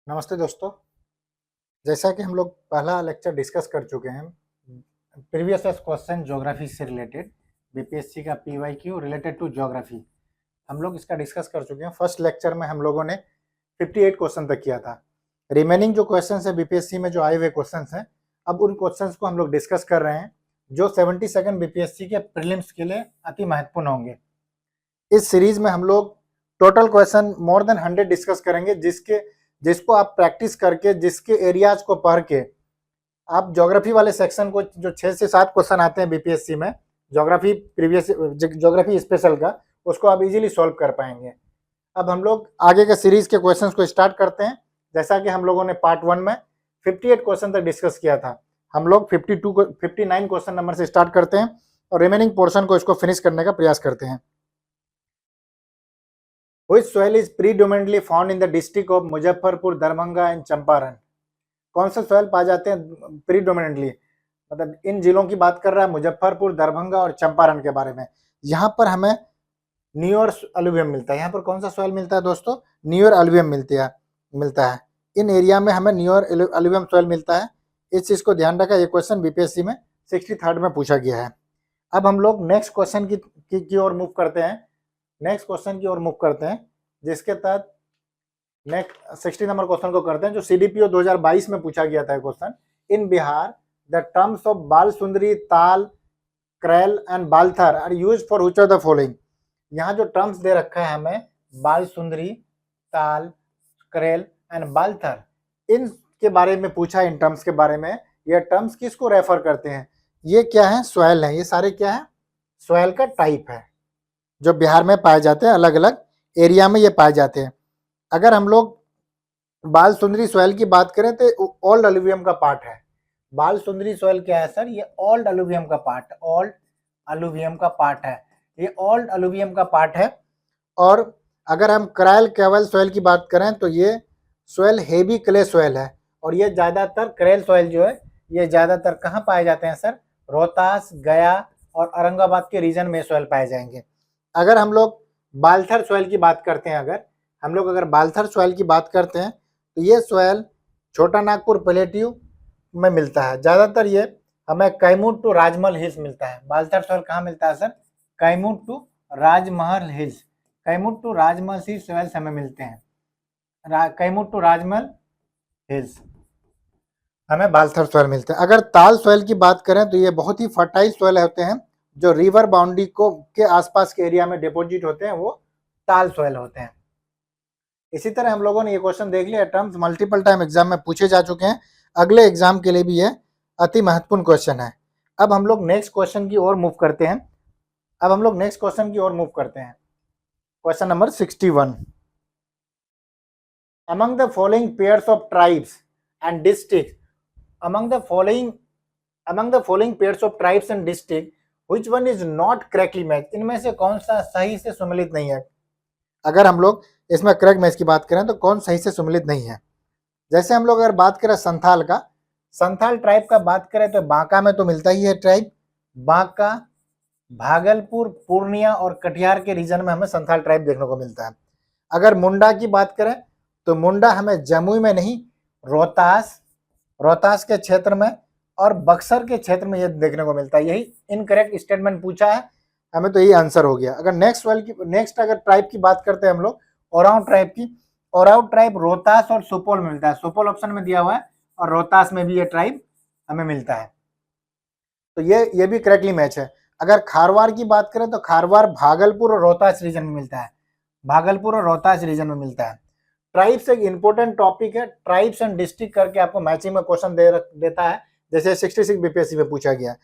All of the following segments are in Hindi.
नमस्ते दोस्तों। जैसा कि हम लोग पहला लेक्चर डिस्कस कर चुके हैं प्रीवियस क्वेश्चन ज्योग्राफी से रिलेटेड, बीपीएससी का पीवाईक्यू रिलेटेड टू ज्योग्राफी हम लोग इसका डिस्कस कर चुके हैं। फर्स्ट लेक्चर में हम लोगों ने 58 क्वेश्चन तक किया था। रिमेनिंग जो क्वेश्चन है बीपीएससी में जो आए हुए क्वेश्चन हैं, अब उन क्वेश्चन को हम लोग डिस्कस कर रहे हैं जो 72 बीपीएससी के प्रीलिम्स के लिए अति महत्वपूर्ण होंगे। इस सीरीज में हम लोग total question more than 100 discuss करेंगे, जिसको आप प्रैक्टिस करके, जिसके एरियाज को पढ़ के आप ज्योग्राफी वाले सेक्शन को, जो 6 से 7 क्वेश्चन आते हैं बीपीएससी में ज्योग्राफी ज्योग्राफी स्पेशल का, उसको आप इजीली सॉल्व कर पाएंगे। अब हम लोग आगे के सीरीज के क्वेश्चंस को स्टार्ट करते हैं। जैसा कि हम लोगों ने पार्ट 1 में 58 क्वेश्चन तक डिस्कस किया था, हम लोग 59 क्वेश्चन नंबर से स्टार्ट करते हैं और रिमेनिंग पोर्शन को इसको फिनिश करने का प्रयास करते हैं। Which soil is predominantly found in the district of Muzaffarpur, Darbhanga and Champaran? कौन से सॉइल पाए जाते हैं प्रीडोमिनेंटली, मतलब इन जिलों की बात कर रहा है, मुजफ्फरपुर, दरभंगा और चंपारण के बारे में। यहाँ पर हमें न्यूअर अलुवियम मिलता है। यहाँ पर कौन सा सॉइल मिलता है दोस्तों? न्यूअर अलुवियम मिलता है। इन एरिया में हमें न्यूअर अलुवियम सॉइल मिलता है। इस चीज को ध्यान रखा, ये क्वेश्चन बीपीएससी में 63rd में पूछा गया है। अब हम लोग नेक्स्ट क्वेश्चन की ओर मूव करते हैं। नेक्स्ट क्वेश्चन की ओर मूव करते हैं, जिसके तहत नेक्स्ट 60 नंबर क्वेश्चन को करते हैं, जो सीडीपीओ 2022 में पूछा गया था question. In Bihar the terms of बाल सुंदरी, ताल, क्रेल एंड बालथर are used for which of the following? यहाँ जो टर्म्स दे रखा है हमें, बाल सुंदरी, ताल, क्रेल एंड बालथर, इन के बारे में पूछा। इन टर्म्स के बारे में, ये टर्म्स किसको रेफर करते हैं? ये क्या है? सॉइल है। ये सारे क्या है? सॉइल का टाइप है जो बिहार में पाए जाते हैं, अलग अलग एरिया में ये पाए जाते हैं। अगर हम लोग बाल सुंदरी सॉइल की बात करें तो ओल्ड अलुवियम का पार्ट है। बाल सुंदरी सॉइल क्या है सर? ये ओल्ड अलुवियम का पार्ट, ओल्ड अलुवियम का पार्ट है। ये ओल्ड अलुवियम का पार्ट है। और अगर हम क्राइल कैवल सॉइल की बात करें तो ये सॉइल हेवी क्ले सॉइल है। और ये ज्यादातर क्रेल सॉइल जो है, ये ज्यादातर कहाँ पाए जाते हैं सर? रोहतास, गया और औरंगाबाद के रीजन में सॉइल पाए जाएंगे। अगर हम लोग बालथर सॉइल की बात करते हैं, अगर बालथर सॉइल की बात करते हैं तो ये सॉइल छोटा नागपुर प्लेट्यू में मिलता है। ज्यादातर ये हमें कैमूर टू राजमहल हिल्स मिलता है। बालथर सॉइल कहाँ मिलता है sir? Kaimur to Rajmahal hills. Kaimur to Rajmahal hills soils हमें मिलते हैं। कैमूर टू राजमहल हिल्स हमें बालथर सॉइल मिलते हैं। अगर ताल सॉइल की बात करें तो ये बहुत ही फर्टाइल सॉइल होते हैं, जो रिवर बाउंड्री को के आसपास के एरिया में डिपॉजिट होते हैं, वो ताल सॉइल होते हैं। इसी तरह हम लोगों ने ये क्वेश्चन देख लिया, टर्म्स मल्टीपल टाइम एग्जाम में पूछे जा चुके हैं। अगले एग्जाम के लिए भी ये अति महत्वपूर्ण क्वेश्चन है। अब हम लोग नेक्स्ट क्वेश्चन की ओर मूव करते हैं। Question number 61। Among the following pairs of tribes and districts, among the following pairs of tribes and districts, which one is not correctly matched? इनमें से कौन सा सही से सम्मिलित नहीं है? अगर हम लोग इसमें करेक्ट मैच की बात करें तो कौन सही से सम्मिलित नहीं है? जैसे हम लोग अगर बात करें संथाल ट्राइब का बात करें तो बांका में तो मिलता ही है ट्राइब। बांका, भागलपुर, पूर्णिया और कटिहार के रीजन में हमें संथाल ट्राइब देखने को मिलता है। अगर मुंडा की बात करें तो मुंडा हमें जमुई में नहीं, रोहतास के क्षेत्र में और बक्सर के क्षेत्र में ये देखने को मिलता है। यही इनकरेक्ट स्टेटमेंट पूछा है हमें, तो यही आंसर हो गया। अगर नेक्स्ट अगर ट्राइब की बात करते हैं हम लोग, ओरांव ट्राइब की, ओरांव ट्राइब रोहतास और सुपौल में मिलता है। सुपौल ऑप्शन में दिया हुआ है और रोहतास में भी ये ट्राइब हमें मिलता है, तो ये भी करेक्टली मैच है। अगर खारवार की बात करें तो खारवार भागलपुर और रोहतास रीजन में मिलता है। भागलपुर और रोहतास रीजन में मिलता है। ट्राइब्स एक इंपॉर्टेंट टॉपिक है। ट्राइब्स एंड डिस्ट्रिक्ट करके आपको मैचिंग में क्वेश्चन देता है, जैसे 66 बीपीएससी में पूछा गया।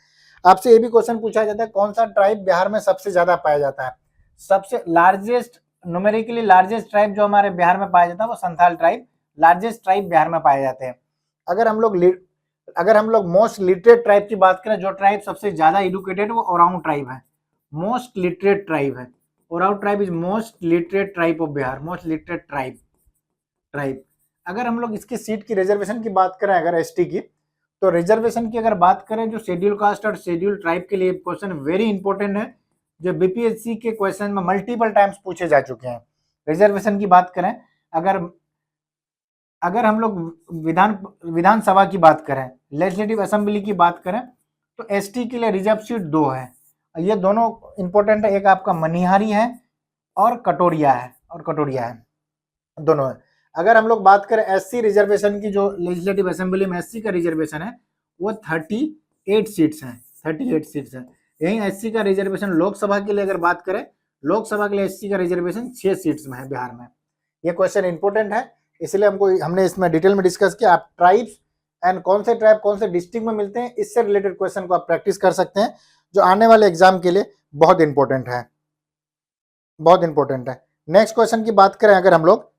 आपसे ये भी क्वेश्चन पूछा जाता है, कौन सा ट्राइब बिहार में सबसे ज्यादा पाया जाता है? सबसे लार्जेस्ट, न्यूमेरिकली लार्जेस्ट ट्राइब जो हमारे बिहार में पाया जाता है वो Santhal tribe, largest tribe Bihar में पाए जाते हैं। अगर हम लोग मोस्ट लिटरेट ट्राइब की बात करें, जो ट्राइब सबसे ज्यादा एजुकेटेड, वो ओरांव ट्राइब है। मोस्ट लिटरेट ट्राइब है। Oram tribe is most literate tribe of Bihar, most literate tribe. अगर हम लोग इसकी सीट की रिजर्वेशन की बात करें, अगर एसटी की, तो रिजर्वेशन की अगर बात करें, जो शेड्यूल कास्ट और शेड्यूल ट्राइब के लिए क्वेश्चन वेरी इंपॉर्टेंट है, जो बीपीएससी के क्वेश्चन में मल्टीपल टाइम्स पूछे जा चुके हैं। रिजर्वेशन की बात करें, अगर हम लोग विधानसभा की बात करें, लेजिस्लेटिव असेंबली की बात करें, तो एसटी के लिए रिजर्व सीट 2 है। ये दोनों इंपॉर्टेंट है, एक आपका मनिहारी है और कटोरिया है, दोनों है। अगर हम लोग बात करें एससी रिजर्वेशन की, जो लेजिस्लेटिव असेंबली में एससी का रिजर्वेशन है वो 38 सीट्स हैं, 38 सीट्स हैं। यही एससी का रिजर्वेशन लोकसभा के लिए अगर बात करें, लोकसभा के लिए एससी का रिजर्वेशन 6 सीट्स में है बिहार में। ये क्वेश्चन इंपॉर्टेंट है, इसलिए हमने इसमें डिटेल में डिस्कस किया। आप ट्राइब्स एंड कौन से ट्राइब कौन से डिस्ट्रिक्ट में मिलते हैं, इससे रिलेटेड क्वेश्चन को आप प्रैक्टिस कर सकते हैं, जो आने वाले एग्जाम के लिए बहुत इंपॉर्टेंट है, बहुत इंपॉर्टेंट है। नेक्स्ट क्वेश्चन की बात करें अगर हम लोग,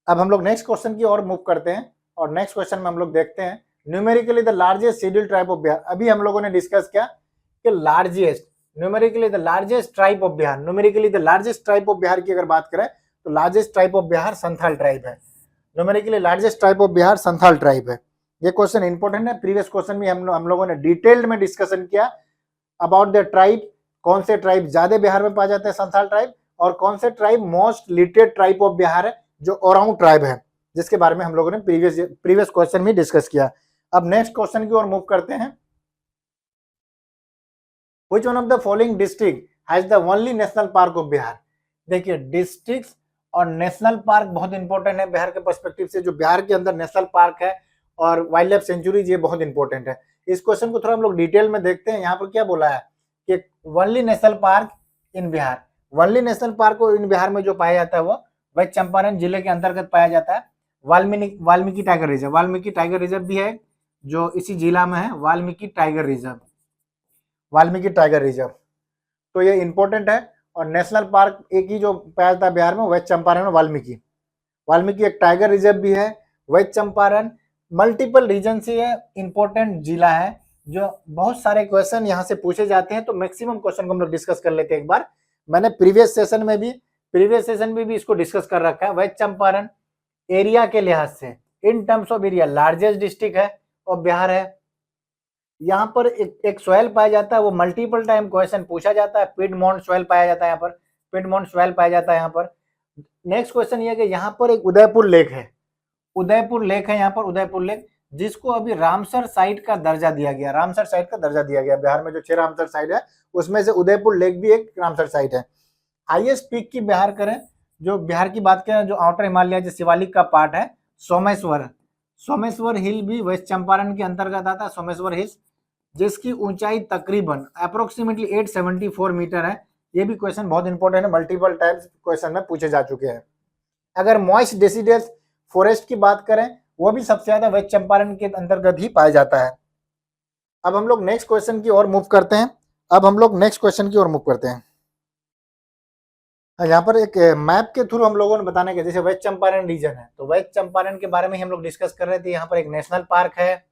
अब हम लोग नेक्स्ट क्वेश्चन की ओर मूव करते हैं, और नेक्स्ट क्वेश्चन में हम लोग देखते हैं numerically the largest scheduled tribe of Bihar. अभी हम लोगों ने डिस्कस किया कि largest, numerically the largest tribe of Bihar, numerically the largest tribe of Bihar की अगर बात करें तो largest tribe of Bihar Santhal tribe है। Numerically largest tribe of Bihar Santhal tribe है। ये क्वेश्चन इंपॉर्टेंट है, प्रीवियस क्वेश्चन में हम लोगों ने डिटेल्ड में डिस्कशन किया अबाउट द ट्राइब, कौन से ट्राइब ज्यादा बिहार में पाए जाते हैं संथाल ट्राइब, और कौन से tribe most literate tribe of Bihar है, जो ओरांव ट्राइब है, जिसके बारे में हम लोगों ने प्रीवियस क्वेश्चन में डिस्कस किया। अब नेक्स्ट क्वेश्चन की ओर मूव करते हैं। Which one of the following district has the only national park of Bihar? देखिए डिस्ट्रिक्ट्स और नेशनल पार्क बहुत इंपॉर्टेंट है बिहार के पर्सपेक्टिव से। जो बिहार के अंदर नेशनल पार्क है और वाइल्ड लाइफ सेंचुरीज, ये बहुत इंपॉर्टेंट है। इस क्वेश्चन को थोड़ा हम लोग डिटेल में देखते हैं। यहाँ पर क्या बोला है कि ओनली नेशनल पार्क इन बिहार, ओनली नेशनल पार्क इन बिहार में जो पाया जाता है वो वेस्ट चंपारण जिले के अंतर्गत पाया जाता है Valmiki tiger reserve. Valmiki tiger reserve भी है जो इसी जिला में है, Valmiki tiger reserve, Valmiki tiger reserve. तो ये इंपॉर्टेंट है। और नेशनल पार्क एक ही जो पाया जाता है बिहार में, वेस्ट चंपारण में वाल्मीकि एक टाइगर रिजर्व भी है। वेस्ट चंपारण मल्टीपल रीजन से ये इंपॉर्टेंट जिला है, जो बहुत सारे क्वेश्चन यहाँ से पूछे जाते हैं। तो मैक्सिमम क्वेश्चन को हम लोग डिस्कस कर लेते हैं एक बार। मैंने प्रीवियस सेशन में भी इसको डिस्कस कर रखा है। वेस्ट चंपारण एरिया के लिहाज से, in terms of area, largest district है और बिहार है। यहाँ पर एक सॉइल पाया जाता है, वो मल्टीपल टाइम क्वेश्चन पूछा जाता है। पिडमॉन्ट सॉइल पाया जाता है यहाँ पर, पिडमॉन्ट सॉइल पाया जाता है यहाँ पर। नेक्स्ट क्वेश्चन ये है कि यहाँ पर एक उदयपुर लेक है, यहाँ पर उदयपुर लेक, जिसको अभी रामसर साइट का दर्जा दिया गया, रामसर साइट का दर्जा दिया गया। बिहार में जो 6 रामसर साइट है उसमें से उदयपुर लेक भी एक रामसर साइट है। हाईएस्ट पीक की बिहार करें, जो बिहार की बात करें, जो आउटर हिमालय जो शिवालिक का पार्ट है, सोमेश्वर हिल भी वेस्ट चंपारण के अंतर्गत आता है। सोमेश्वर हिल्स, जिसकी ऊंचाई तकरीबन अप्रोक्सीमेटली 874 मीटर है। ये भी क्वेश्चन बहुत इंपॉर्टेंट है, मल्टीपल टाइम्स क्वेश्चन में पूछे जा चुके हैं। अगर मॉइस्ट डेसिडस फॉरेस्ट की बात करें, वो भी सबसे ज्यादा वेस्ट चंपारण के अंतर्गत ही पाया जाता है। अब हम लोग नेक्स्ट क्वेश्चन की ओर मूव करते हैं। यहाँ पर एक मैप के थ्रू हम लोगों ने बताने के, जैसे वेस्ट चंपारण रीजन है, तो वेस्ट चंपारण के बारे में हम लोग डिस्कस कर रहे थे। यहाँ पर एक नेशनल पार्क है,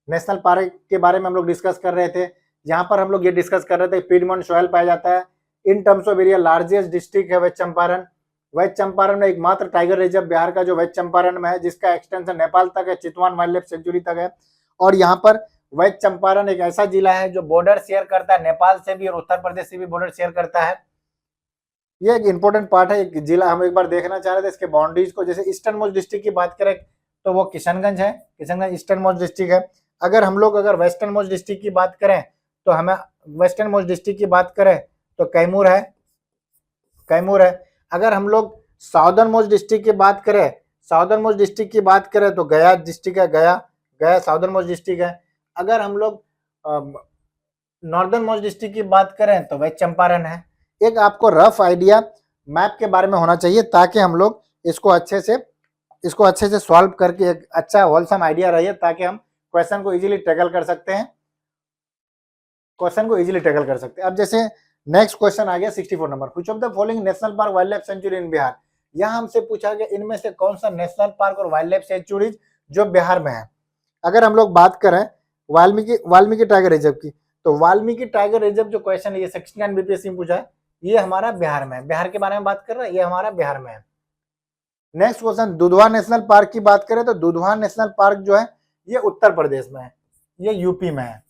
नेशनल पार्क के बारे में हम लोग डिस्कस कर रहे थे। यहाँ पर हम लोग ये डिस्कस कर रहे थे पिडमॉन्ट सॉइल पाया जाता है। In terms of area largest district है वेस्ट चंपारण। वेस्ट चंपारण में एकमात्र टाइगर रिजर्व बिहार का जो वेस्ट चंपारण में है, जिसका एक्सटेंशन नेपाल तक है, चितवान वाइल्ड लाइफ सेंचुरी तक है। और यहाँ पर वेस्ट चंपारण एक ऐसा जिला है जो बॉर्डर शेयर करता है नेपाल से भी और उत्तर प्रदेश से भी बॉर्डर शेयर करता है। ये एक इंपॉर्टेंट पार्ट है, एक जिला हम एक बार देखना चाह रहे थे इसके बाउंड्रीज को। जैसे ईस्टर्न मोस्ट डिस्ट्रिक्ट की बात करें तो वो किशनगंज है, किशनगंज ईस्टर्न मोस्ट डिस्ट्रिक्ट है। अगर हम लोग वेस्टर्न मोस्ट डिस्ट्रिक्ट की बात करें तो हमें वेस्टर्न मोस्ट डिस्ट्रिक्ट की बात करें तो कैमूर है। अगर हम लोग साउदर्न मोस्ट डिस्ट्रिक्ट की बात करें तो गया डिस्ट्रिक्ट है, गया साउदर्न मोस्ट डिस्ट्रिक्ट है। अगर हम लोग नॉर्दर्न मोस्ट डिस्ट्रिक्ट की बात करें तो वेस्ट चंपारण है। एक आपको रफ आइडिया मैप के बारे में होना चाहिए, ताकि हम लोग इसको अच्छे से सॉल्व करके एक अच्छा होलसम आइडिया रहे, ताकि हम क्वेश्चन को इजीली टैकल कर सकते हैं। अब जैसे नेक्स्ट क्वेश्चन आ गया 64 number, which of the following national park wild life sanctuary in Bihar. यहाँ हमसे पूछा गया इनमें से कौन सा नेशनल पार्क और वाइल्ड लाइफ सेंचुरीज जो बिहार में है। अगर हम लोग बात करें वाल्मीकि टाइगर रिजर्व की, तो वाल्मीकि टाइगर रिजर्व जो क्वेश्चन है, ये 69 बीपीएससी में पूछा है, ये हमारा बिहार में है। बिहार के बारे में बात कर रहे हैं, ये हमारा बिहार में है। Next question, Dudhwa national park की बात करें तो दुधवा नेशनल पार्क जो है ये उत्तर प्रदेश में है, ये यूपी में है।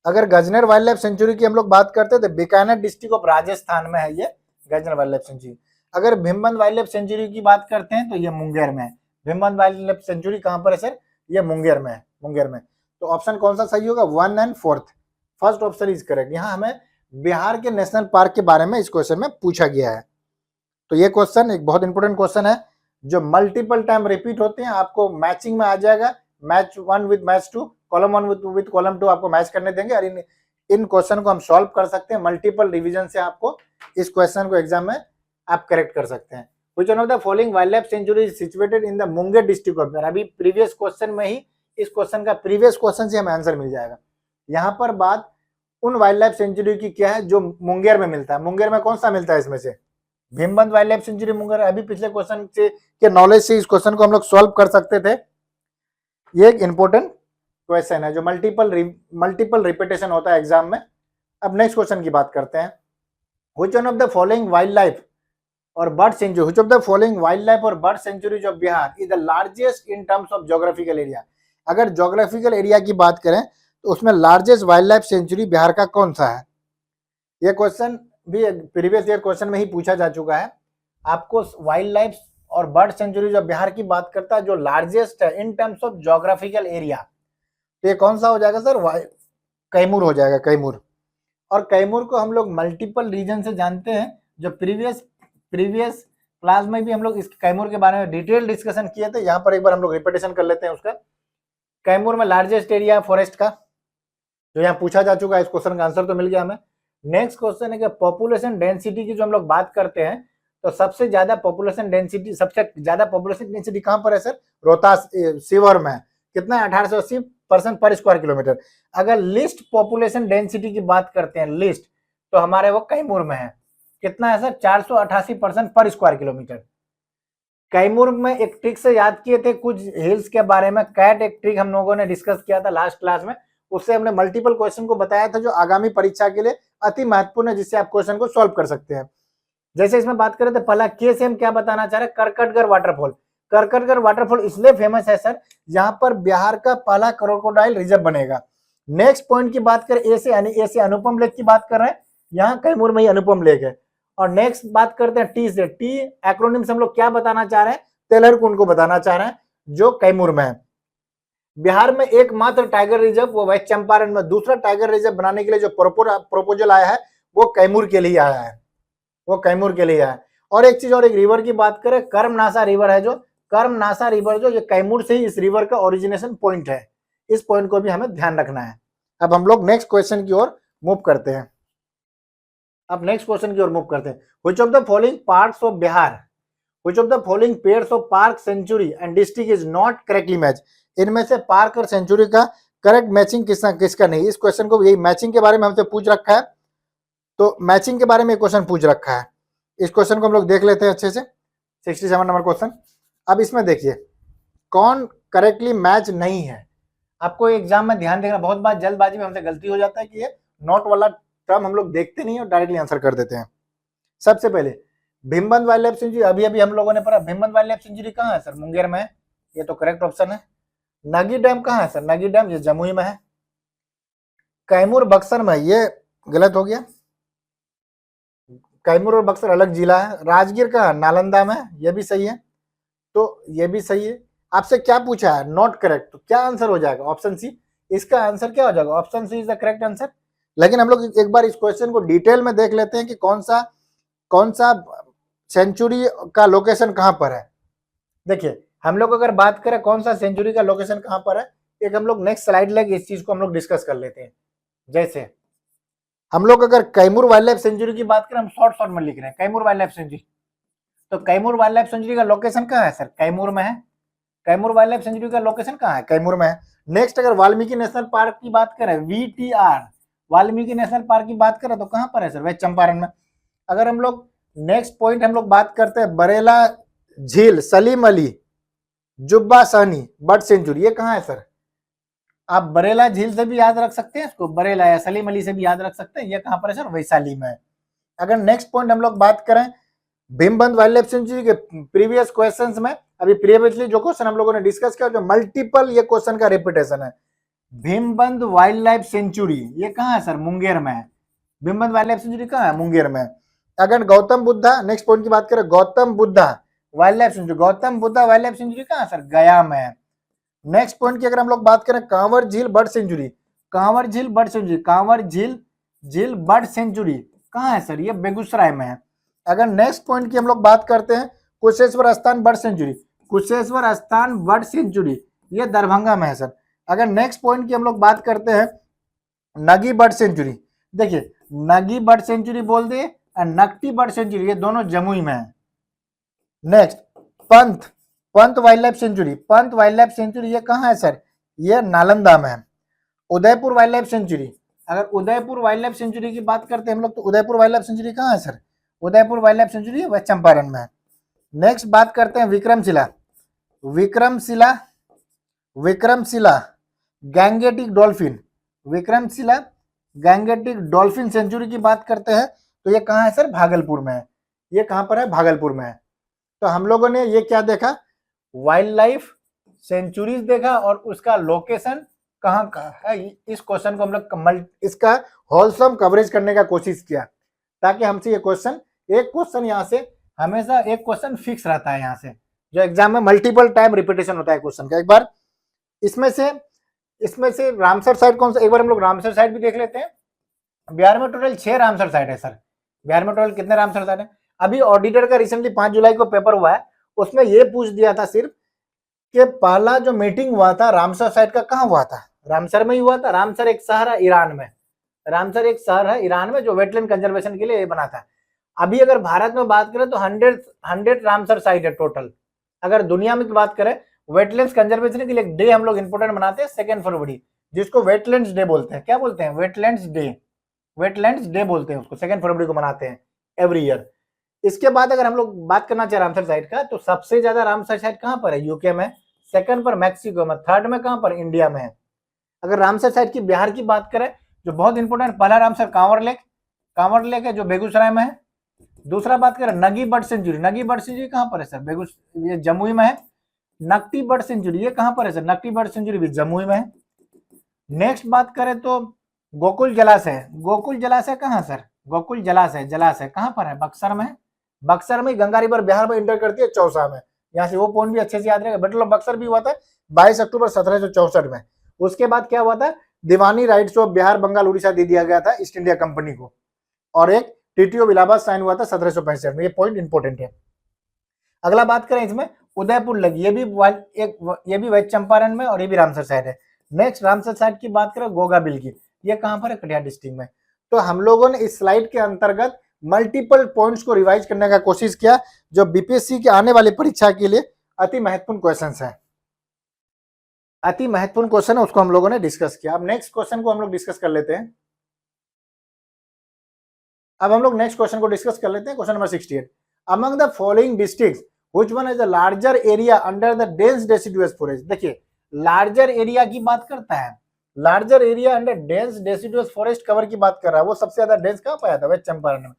अगर गजनेर वाइल्ड लाइफ सेंचुरी की हम लोग बात करते हैं तो बीकानेर डिस्ट्रिक्ट ऑफ राजस्थान में है ये गजनेर वाइल्ड लाइफ सेंचुरी। अगर भीमबंध वाइल्ड लाइफ सेंचुरी की बात करते हैं तो ये मुंगेर में है। भीमबंध वाइल्ड लाइफ सेंचुरी कहाँ पर है सर? ये मुंगेर में है, मुंगेर में। तो ऑप्शन कौन सा सही होगा? 1 and 4, first option is correct. यहाँ हमें बिहार के नेशनल पार्क के बारे में इस क्वेश्चन में पूछा गया है। तो ये क्वेश्चन एक बहुत इंपॉर्टेंट क्वेश्चन है जो मल्टीपल टाइम रिपीट होते हैं, आपको मैचिंग में आ जाएगा, match 1 with match 2, column 1 with column 2 आपको मैच करने देंगे और इन क्वेश्चन को हम सॉल्व कर सकते हैं। मल्टीपल रिवीजन से आपको इस क्वेश्चन को एग्जाम में आप करेक्ट कर सकते हैं। Which one of the following wildlife sanctuary is situated in the Munger district of Bihar? अभी प्रीवियस क्वेश्चन में ही इस क्वेश्चन का प्रीवियस क्वेश्चन से हमें आंसर मिल जाएगा। यहाँ पर बात उन वाइल्ड लाइफ सेंचुरी की क्या है जो मुंगेर में मिलता है। मुंगेर में कौन सा मिलता है इसमें से? Bhimbandh wild life century Munger. अभी पिछले क्वेश्चन से के नॉलेज से इस क्वेश्चन को हम लोग सॉल्व कर सकते थे। ये एक इंपॉर्टेंट क्वेश्चन है जो मल्टीपल रिपीटेशन होता है एग्जाम में। अब नेक्स्ट क्वेश्चन की बात करते हैं। Which one of the following wildlife और bird sanctuary, which of the following wildlife और bird sanctuary of Bihar is the largest in terms of geographical area? अगर ज्योग्राफिकल एरिया की बात करें तो उसमें largest wild life century Bihar का कौन सा है? यह क्वेश्चन भी प्रीवियस ईयर क्वेश्चन में ही पूछा जा चुका है। आपको वाइल्ड लाइफ और बर्ड सेंचुरी जो बिहार की बात करता है जो लार्जेस्ट है in terms of geographical area, तो ये कौन सा हो जाएगा सर? कैमूर हो जाएगा, कैमूर। और कैमूर को हम लोग मल्टीपल रीजन से जानते हैं। जो प्रीवियस क्लास में भी हम लोग इस कैमूर के बारे में डिटेल डिस्कशन किए थे, यहाँ पर एक बार हम लोग रिपीटेशन कर लेते हैं उसका। कैमूर में लार्जेस्ट एरिया फॉरेस्ट का जो यहाँ पूछा जा चुका है, इस क्वेश्चन का आंसर तो मिल गया हमें। नेक्स्ट क्वेश्चन है कि पॉपुलेशन डेंसिटी की जो हम लोग बात करते हैं तो सबसे ज्यादा पॉपुलेशन डेंसिटी कहाँ पर है सर? रोहतास सीवर में। कितना? 1880 पर स्क्वायर किलोमीटर। अगर लिस्ट पॉपुलेशन डेंसिटी की बात करते हैं, लिस्ट, तो हमारे वो कैमूर में है। कितना है सर? 488 पर स्क्वायर किलोमीटर। कैमूर में एक ट्रिक से याद किए थे कुछ हिल्स के बारे में, कैट एक ट्रिक हम लोगों ने डिस्कस किया था लास्ट क्लास में। उससे हमने मल्टीपल क्वेश्चन को बताया था जो आगामी परीक्षा के लिए अति महत्वपूर्ण है, जिससे आप क्वेश्चन को सॉल्व कर सकते हैं। जैसे इसमें बात करें तो पहला के से हम क्या बताना चाह रहे हैं? करकटगढ़ वाटरफॉल। करकटगढ़ वाटरफॉल इसलिए फेमस है सर, यहाँ पर बिहार का पहला क्रोकोडाइल रिजर्व बनेगा। नेक्स्ट पॉइंट की बात करें ए से अनुपम लेक की बात कर रहे हैं, यहाँ कैमूर में ही अनुपम लेक है। और नेक्स्ट बात करते हैं टी से। टी एक्रोनिम से हम लोग क्या बताना चाह रहे हैं? तेलहर कुंड को बताना चाह रहे हैं जो कैमूर में है। बिहार में एकमात्र टाइगर रिजर्व वो है चंपारण में। दूसरा टाइगर रिजर्व बनाने के लिए जो प्रपोजल आया है वो कैमूर के लिए आया है, वो कैमूर के लिए है। और एक चीज और, एक रिवर की बात करें, कर्मनासा रिवर है, जो कर्मनासा रिवर जो ये कैमूर से ही इस रिवर का ओरिजिनेशन पॉइंट है। इस पॉइंट को भी हमें ध्यान रखना है। अब हम लोग नेक्स्ट क्वेश्चन की ओर मूव करते हैं। Which of the following parts of Bihar, which of the following pairs of park, century and district is not correctly matched? इनमें से पार्क और सेंचुरी का करेक्ट मैचिंग किसका नहीं? इस क्वेश्चन को यही मैचिंग के बारे में हमसे पूछ रखा है, तो मैचिंग के बारे में क्वेश्चन पूछ रखा है। इस क्वेश्चन को हम लोग देख लेते हैं अच्छे से। 67 नंबर क्वेश्चन। अब इसमें देखिए कौन करेक्टली मैच नहीं है। आपको एग्जाम में ध्यान देना, बहुत बार जल्दबाजी में हमसे गलती हो जाता है कि ये नोट वाला टर्म हम लोग देखते नहीं और डायरेक्टली आंसर कर देते हैं। सबसे पहले भीमबंध वाइल्ड लाइफ सेंचुरी, अभी हम लोगों ने पढ़ा। भीमबंध वाइल्ड लाइफ सेंचुरी कहाँ है सर? मुंगेर में है, ये तो करेक्ट ऑप्शन है। नगी डैम कहाँ है सर? नगी डैम ये जमुई में है। कैमूर बक्सर में, ये गलत हो गया, कैमूर और बक्सर अलग जिला है। राजगीर कहाँ? नालंदा में, ये भी सही है, तो ये भी सही है। आपसे क्या पूछा है? नॉट करेक्ट, तो क्या आंसर हो जाएगा? Option C. इसका आंसर क्या हो जाएगा? Option C is the correct answer. लेकिन हम लोग एक बार इस क्वेश्चन को डिटेल में देख लेते हैं कि कौन सा सेंचुरी का लोकेशन कहां पर है। देखिए हम लोग अगर बात करें कौन सा सेंचुरी का लोकेशन कहां पर है, एक हम लोग नेक्स्ट स्लाइड लेके इस चीज को हम लोग डिस्कस कर लेते हैं। जैसे हम लोग अगर कैमूर वाइल्ड लाइफ सेंचुरी की बात करें, हम शॉर्ट में लिख रहे हैं कैमूर वाइल्ड लाइफ सेंचुरी, तो कैमूर वाइल्ड लाइफ सेंचुरी का लोकेशन कहाँ है सर? कैमूर में है। कैमूर वाइल्ड लाइफ सेंचुरी का लोकेशन कहाँ है? कैमूर में है। नेक्स्ट अगर वाल्मीकि नेशनल पार्क की बात करें, VTR वाल्मीकि नेशनल पार्क की बात करें, तो कहां पर है सर? वह चंपारण में। अगर हम लोग नेक्स्ट पॉइंट हम लोग बात करते हैं बरेला झील, सलीम अली जुब्बा सहनी बर्ड सेंचुरी, ये कहां है सर? आप बरेला झील से भी याद रख सकते हैं इसको, बरेला या सलीम अली से भी याद रख सकते हैं। ये कहां पर है सर? वैशाली में है। अगर नेक्स्ट पॉइंट हम लोग बात करें भीमबंध वाइल्ड लाइफ सेंचुरी के प्रीवियस क्वेश्चंस में, अभी प्रीवियसली जो क्वेश्चन हम लोगों ने डिस्कस किया, जो मल्टीपल ये क्वेश्चन का रिपीटेशन है। भीमबंध वाइल्ड लाइफ सेंचुरी ये कहाँ है सर? मुंगेर में है। भीमबंध वाइल्ड लाइफ सेंचुरी कहाँ है? मुंगेर में है। अगर गौतम बुद्धा, नेक्स्ट पॉइंट की बात करें, Gautam Buddha wild life century, Gautam Buddha wild life sanctuary कहाँ सर, गया में है। नेक्स्ट पॉइंट की अगर हम लोग बात करें, कांवर झील बर्ड सेंचुरी, कांवर झील बर्ड सेंचुरी, कांवर झील बर्ड सेंचुरी कहाँ है सर, ये बेगूसराय में है। अगर नेक्स्ट पॉइंट की हम लोग बात करते हैं, कुशेश्वर स्थान बर्ड सेंचुरी, कुशेश्वर स्थान बर्ड सेंचुरी ये दरभंगा में है सर। अगर नेक्स्ट पॉइंट की हम लोग बात करते हैं, नगी बर्ड सेंचुरी, देखिए नगी बर्ड सेंचुरी बोल दिए और नकटी बर्ड सेंचुरी, ये दोनों जमुई में है। Next Pant wild life century, Pant wild life century ये कहाँ है सर, ये नालंदा में है। उदयपुर वाइल्ड लाइफ सेंचुरी, अगर उदयपुर वाइल्ड लाइफ सेंचुरी की बात करते हैं हम लोग, तो उदयपुर वाइल्ड लाइफ सेंचुरी कहाँ है sir, Udaipur wild life sanctuary west Champaran में है। नेक्स्ट बात करते हैं Vikramshila, Vikramshila, Vikramshila Gangetic dolphin, Vikramshila Gangetic dolphin sanctuary की बात करते हैं तो ये कहाँ है सर, भागलपुर में है। ये कहाँ पर है, भागलपुर में है। तो हम लोगों ने ये क्या देखा, वाइल्ड लाइफ सेंचुरीज देखा और उसका लोकेशन कहाँ का है। इस क्वेश्चन को हम लोग इसका होलसम कवरेज करने का कोशिश किया, ताकि हमसे ये क्वेश्चन, एक क्वेश्चन यहाँ से हमेशा एक क्वेश्चन फिक्स रहता है, यहाँ से जो एग्जाम में मल्टीपल टाइम रिपीटेशन होता है क्वेश्चन का। एक बार इसमें से रामसर साइट कौन सा, एक बार हम लोग रामसर साइट भी देख लेते हैं। बिहार में टोटल 6 रामसर साइट है सर। बिहार में टोटल कितने रामसर साइट है, अभी ऑडिटर का रिसेंटली 5 जुलाई को पेपर हुआ है, उसमें ये पूछ दिया था सिर्फ कि पहला जो मीटिंग हुआ था रामसर साइट का कहाँ हुआ था, रामसर में ही हुआ था। रामसर एक शहर है ईरान में, रामसर एक शहर है ईरान में जो वेटलैंड कंजर्वेशन के लिए बना था। अभी अगर भारत में बात करें तो 100 रामसर साइट है टोटल। अगर दुनिया में बात करें, वेटलैंड्स कंजर्वेशन के लिए एक डे हम लोग इंपोर्टेंट बनाते हैं 2 फरवरी, जिसको वेटलैंड्स डे बोलते हैं। क्या बोलते हैं, वेटलैंड्स डे, वेटलैंड्स डे बोलते हैं उसको, 2 फरवरी को मनाते हैं एवरी ईयर। इसके बाद अगर हम लोग बात करना चाहे रामसर साइट का, तो सबसे ज्यादा रामसर साइट कहाँ पर है, यूके में, सेकंड पर मैक्सिको में, थर्ड में कहाँ पर, इंडिया में है। अगर रामसर साइट की बिहार की बात करें, जो बहुत इंपोर्टेंट, पहला रामसर कांवर लेक है जो बेगूसराय में है। दूसरा बात करें नगी बर्ड सेंचुरी, नगी बर्ड सेंचुरी कहाँ पर है सर, ये जमुई में है। नकटी बर्ड सेंचुरी ये कहाँ पर है सर, नकटी बर्ड सेंचुरी भी जमुई में है। नेक्स्ट बात करें तो गोकुल जलाशय, गोकुल जलाशय कहाँ सर, गोकुल जलाशय कहाँ पर है, बक्सर में है। बक्सर में गंगा रिवर बिहार में इंटर करती है चौसा में, यहाँ से वो पॉइंट भी अच्छे से याद रहेगा। बैटल ऑफ बक्सर भी हुआ था 22 अक्टूबर 1764 में। उसके बाद क्या हुआ था, दीवानी राइट्स ऑफ बिहार बंगाल उड़ीसा दे दिया गया था ईस्ट इंडिया कंपनी को, और एक टीटी ऑफ इलाहाबाद साइन हुआ था 1765 में। ये पॉइंट इंपोर्टेंट है। अगला बात करें इसमें उदयपुर लेक, ये भी वेस्ट चंपारण में और ये भी रामसर साइट है। नेक्स्ट रामसर साइट की बात करें गोगा बिल की, ये कहाँ पर है, कटिहार डिस्ट्रिक्ट में। तो हम लोगों ने इस स्लाइड के अंतर्गत मल्टीपल पॉइंट्स को रिवाइज करने का कोशिश किया, जो बीपीएससी के आने वाली परीक्षा के लिए अति महत्वपूर्ण क्वेश्चंस हैं, अति महत्वपूर्ण क्वेश्चन है, उसको हम लोगों ने डिस्कस किया। अब नेक्स्ट क्वेश्चन को हम लोग डिस्कस कर लेते हैं। अब हम लोग नेक्स्ट क्वेश्चन को डिस्कस कर लेते हैं। Question number 68, among the following districts which one is the larger area under the dense deciduous forest. देखिए लार्जर एरिया की बात करता है, larger area under dense deciduous forest cover की बात कर रहा है। वो सबसे ज्यादा डेंस कहाँ पाया था, वेस्ट चंपारण में।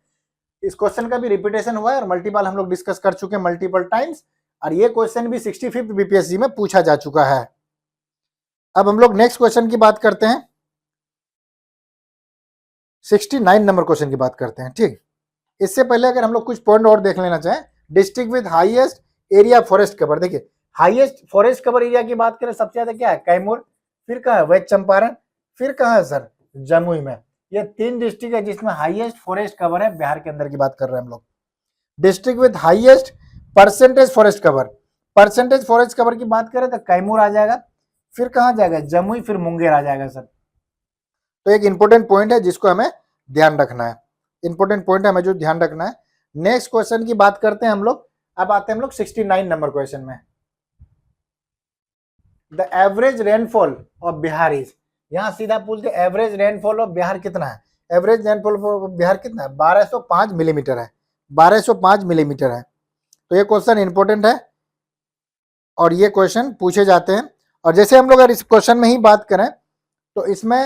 इस क्वेश्चन का भी रिपीटेशन हुआ है और मल्टीपल हम लोग डिस्कस कर चुके हैं मल्टीपल टाइम्स, और ये क्वेश्चन भी 65th बीपीएससी में पूछा जा चुका है। अब हम लोग नेक्स्ट क्वेश्चन की बात करते हैं, 69 नंबर क्वेश्चन की बात करते हैं। ठीक, इससे पहले अगर हम लोग कुछ पॉइंट और देख लेना चाहें, district with highest area forest cover. देखिए हाईएस्ट फॉरेस्ट कवर एरिया की बात करें, सबसे ज्यादा क्या है, कैमूर, फिर कहाँ है, वेस्ट चंपारण, फिर कहाँ है सर, जमुई में। ये 3 डिस्ट्रिक्ट है जिसमें हाईएस्ट फॉरेस्ट कवर है बिहार के अंदर की बात कर रहे हैं हम लोग। District with highest percentage forest cover, percentage forest cover की बात करें तो कैमूर आ जाएगा, फिर कहाँ जाएगा, जमुई, फिर मुंगेर आ जाएगा सर। तो एक इंपॉर्टेंट पॉइंट है जिसको हमें ध्यान रखना है, इंपॉर्टेंट पॉइंट है हमें जो ध्यान रखना है। नेक्स्ट क्वेश्चन की बात करते हैं हम लोग। अब आते हैं हम लोग 69 नंबर क्वेश्चन में। The average rainfall of Bihar is, यहां सीधा पूछते एवरेज रेनफॉल ऑफ बिहार कितना है। एवरेज रेनफॉल ऑफ बिहार कितना है, 1205 मिलीमीटर है, 1205 मिलीमीटर है। तो ये क्वेश्चन इंपॉर्टेंट है और ये क्वेश्चन पूछे जाते हैं। और जैसे हम लोग अगर इस क्वेश्चन में ही बात करें तो इसमें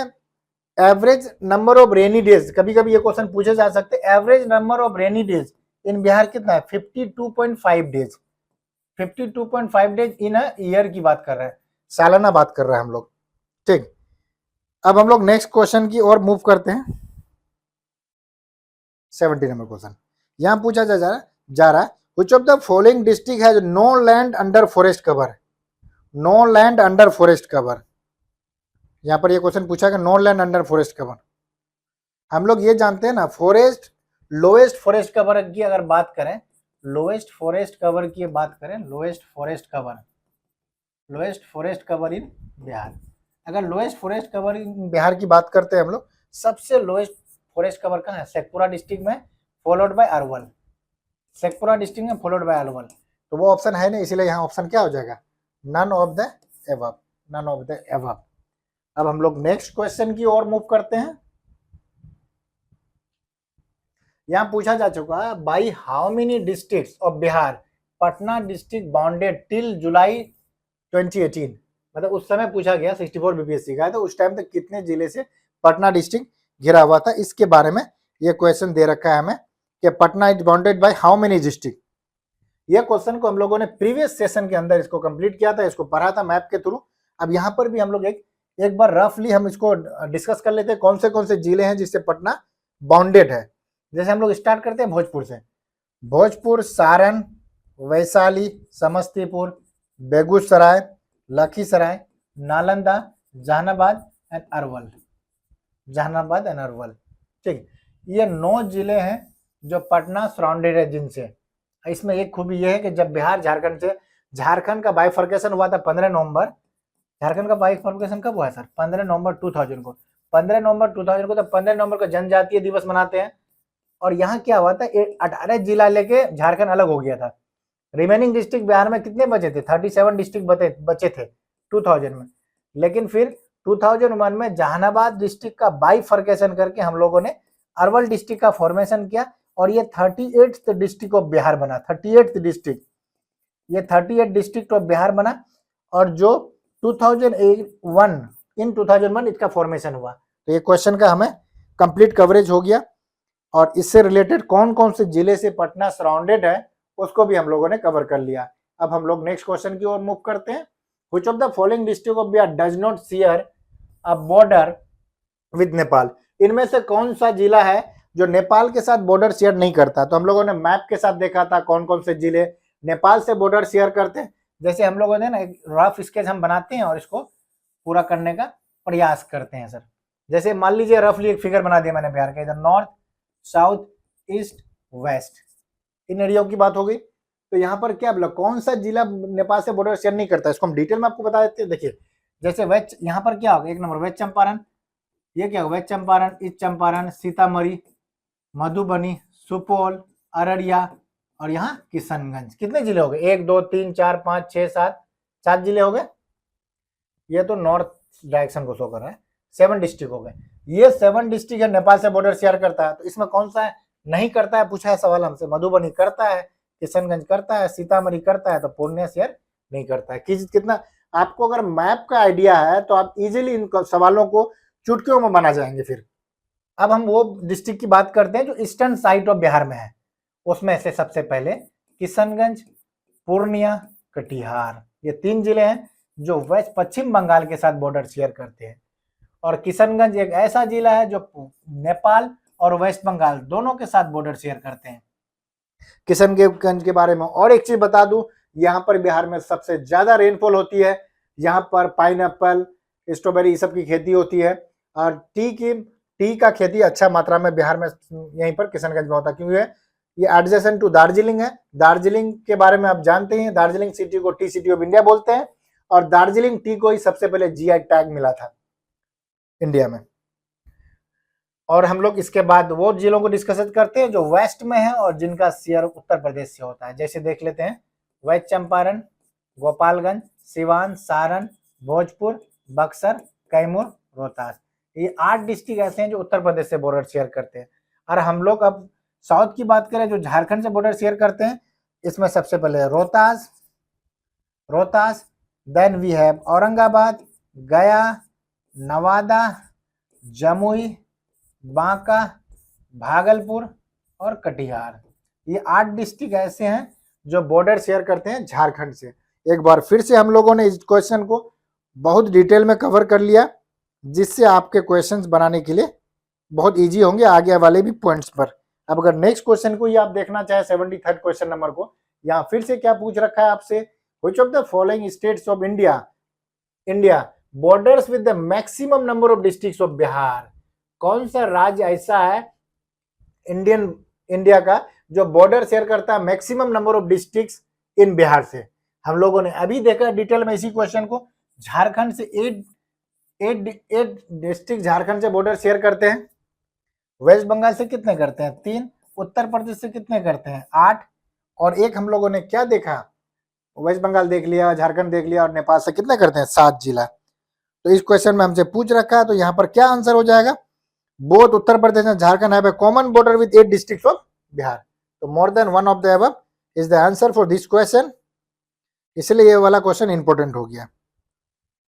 average number of rainy days, कभी कभी ये क्वेश्चन पूछे जा सकते हैं। Average number of rainy days in Bihar कितना है, 52.5 days, 52.5 days in a year की बात कर रहे हैं, सालाना बात कर रहे हैं हम लोग। ठीक, अब हम लोग नेक्स्ट क्वेश्चन की ओर मूव करते हैं। 70 नंबर क्वेश्चन यहां पूछा जा रहा है, which of the following district has no land under forest cover, no land under forest cover. यहां पर ये क्वेश्चन पूछा कि no land under forest cover. हम लोग ये जानते हैं ना, फॉरेस्ट लोएस्ट फॉरेस्ट कवर की अगर बात करें, लोएस्ट फॉरेस्ट कवर की बात करें, lowest forest cover in Bihar, अगर lowest forest cover in Bihar की बात करते हैं हम लोग, सबसे लोएस्ट फॉरेस्ट कवर कहाँ है? शेखपुरा डिस्ट्रिक्ट में, followed by Arwal, Sheikhpura district में फॉलोड बाय अरवल। तो वो ऑप्शन है नहीं, इसीलिए यहाँ ऑप्शन क्या हो जाएगा? None of the above, none of the above. अब हम लोग नेक्स्ट क्वेश्चन की ओर मूव करते हैं। यहां पूछा जा चुका है, by how many districts of Bihar Patna district bounded till July 2018, मतलब उस समय पूछा गया, 64 बीपीएससी का है, तो उस टाइम तक कितने जिले से पटना डिस्ट्रिक्ट घिरा हुआ था, इसके बारे में ये क्वेश्चन दे रखा है हमें कि Patna is bounded by how many district. ये क्वेश्चन को हम लोगों ने प्रीवियस सेशन के अंदर इसको कंप्लीट किया था, इसको पढ़ा था मैप के थ्रू। अब यहाँ पर भी हम लोग एक बार रफली हम इसको डिस्कस कर लेते हैं, कौन से जिले हैं जिससे पटना बाउंडेड है। जैसे हम लोग स्टार्ट करते हैं भोजपुर से, भोजपुर, सारण, वैशाली, समस्तीपुर, बेगूसराय, लखीसराय, नालंदा, जहानाबाद एंड अरवल, जहानाबाद एंड अरवल। ठीक, ये 9 जिले हैं जो पटना सराउंडेड है जिनसे। इसमें एक खूबी यह है कि जब बिहार झारखंड से, झारखंड का बाइफर्केशन हुआ था 15 नवंबर, झारखंड का बाइफर्केशन कब हुआ सर? 15 नवंबर 2000 को, 15 नवंबर 2000 को, तो 15 नवंबर को जनजातीय दिवस मनाते हैं। और यहाँ क्या हुआ था, 18 जिला लेके झारखंड अलग हो गया था। रिमेनिंग डिस्ट्रिक्ट बिहार में कितने बचे थे? 37 डिस्ट्रिक्ट बचे थे 2000 में। लेकिन फिर 2001 में जहानाबाद डिस्ट्रिक्ट का बाइफर्केशन करके हम लोगों ने अरवल डिस्ट्रिक्ट का फॉर्मेशन किया और ये 38th डिस्ट्रिक्ट ऑफ बिहार बना। 38th डिस्ट्रिक्ट, ये 38 डिस्ट्रिक्ट ऑफ बिहार बना। और जो 2001 इसका फॉर्मेशन हुआ। तो ये क्वेश्चन का हमें कंप्लीट कवरेज हो गया। और इससे रिलेटेड कौन कौन से जिले से पटना सराउंडेड है उसको भी हम लोगों ने कवर कर लिया। अब हम लोग नेक्स्ट क्वेश्चन की ओर मूव करते हैं। Which of the following district of Bihar does not share a border with Nepal? इनमें से कौन सा जिला है जो नेपाल के साथ बॉर्डर शेयर नहीं करता? तो हम लोगों ने मैप के साथ देखा था कौन कौन से जिले नेपाल से बॉर्डर शेयर करते हैं। जैसे हम लोगों ने ना एक रफ स्केच हम बनाते हैं और इसको पूरा करने का प्रयास करते हैं सर। जैसे मान लीजिए रफली एक फिगर बना दिया मैंने बिहार का, इधर नॉर्थ, साउथ, ईस्ट, वेस्ट, इन एरिया की बात हो गई। तो यहाँ पर क्या बोला, कौन सा जिला नेपाल से बॉर्डर शेयर नहीं करता? इसको हम डिटेल में आपको बता देते हैं। देखिए जैसे वेस्ट, यहाँ पर क्या होगा, एक नंबर वेस्ट चंपारण, ये क्या होगा, वेस्ट चंपारण, ईस्ट चंपारण, सीतामढ़ी, मधुबनी, सुपौल, अररिया और यहाँ किशनगंज। कितने जिले हो गए? 1 2 3 4 5 6 7 जिले हो गए। ये तो नॉर्थ डायरेक्शन को शो कर रहा है। 7 डिस्ट्रिक्ट हो गए। ये 7 डिस्ट्रिक्ट है नेपाल से बॉर्डर शेयर करता है। तो इसमें कौन सा है नहीं करता है, पूछा है सवाल हमसे। मधुबनी करता है, किशनगंज करता है, सीतामढ़ी करता है, तो पूर्णिया शेयर नहीं करता है। कितना आपको अगर मैप का आइडिया है तो आप इजीली इन सवालों को चुटकियों में बना जाएंगे। फिर अब हम वो डिस्ट्रिक्ट की बात करते हैं जो ईस्टर्न साइड ऑफ बिहार में है। उसमें से सबसे पहले किशनगंज, पूर्णिया, कटिहार, ये 3 जिले हैं जो वेस्ट पश्चिम बंगाल के साथ बॉर्डर शेयर करते हैं। और किशनगंज एक ऐसा जिला है जो नेपाल और वेस्ट बंगाल दोनों के साथ बॉर्डर शेयर करते हैं। किशनगंज के बारे में और एक चीज बता दूं, यहाँ पर बिहार में सबसे ज्यादा रेनफॉल होती है। यहाँ पर पाइनएप्पल, स्ट्रॉबेरी सब की खेती होती है। और टी का खेती अच्छा मात्रा में बिहार में यहीं पर किशनगंज में होता है, क्योंकि ये एडजेसेंट टू दार्जिलिंग है। दार्जिलिंग के बारे में आप जानते हैं, दार्जिलिंग सिटी को टी सिटी ऑफ इंडिया बोलते हैं। और दार्जिलिंग टी को ही सबसे पहले जीआई टैग मिला था इंडिया में। और हम लोग इसके बाद वो जिलों को डिस्कस करते हैं जो वेस्ट में है और जिनका शेयर उत्तर प्रदेश से होता है। जैसे देख लेते हैं, वेस्ट चंपारण, गोपालगंज, सिवान, सारण, भोजपुर, बक्सर, कैमूर, रोहतास, ये 8 डिस्ट्रिक्ट ऐसे हैं जो उत्तर प्रदेश से बॉर्डर शेयर करते हैं। और हम लोग अब साउथ की बात करें जो झारखंड से बॉर्डर शेयर करते हैं, इसमें सबसे पहले Rohtas, then we have Aurangabad, Gaya, Nawada, Jamui, Banka, Bhagalpur और कटिहार, ये 8 डिस्ट्रिक्ट ऐसे हैं जो बॉर्डर शेयर करते हैं झारखंड से। एक बार फिर से हम लोगों ने इस क्वेश्चन को बहुत डिटेल में कवर कर लिया, जिससे आपके क्वेश्चंस बनाने के लिए बहुत इजी होंगे आगे वाले भी पॉइंट्स पर। अब अगर नेक्स्ट क्वेश्चन को ही आप देखना चाहे 73rd क्वेश्चन नंबर को, यहाँ फिर से क्या पूछ रखा है आपसे, which of the following states of India borders with the maximum number of districts of Bihar, कौन सा राज्य ऐसा है इंडिया का जो बॉर्डर शेयर करता है मैक्सिमम नंबर ऑफ डिस्ट्रिक्ट्स इन बिहार से। हम लोगों ने अभी देखा डिटेल में इसी क्वेश्चन को, झारखंड से 8 डिस्ट्रिक्ट झारखंड से बॉर्डर शेयर करते हैं, वेस्ट बंगाल से कितने करते हैं 3, उत्तर प्रदेश से कितने करते हैं 8, और एक हम लोगों ने क्या देखा, वेस्ट बंगाल देख लिया, झारखंड देख लिया, और नेपाल से कितने करते हैं 7 जिला। तो इस क्वेश्चन में हमसे पूछ रखा है, तो यहाँ पर क्या आंसर हो जाएगा, both Uttar Pradesh and Jharkhand have a common border with 8 districts of Bihar, तो more than one of the above is the answer for this question, इसलिए ये वाला क्वेश्चन इंपॉर्टेंट हो गया।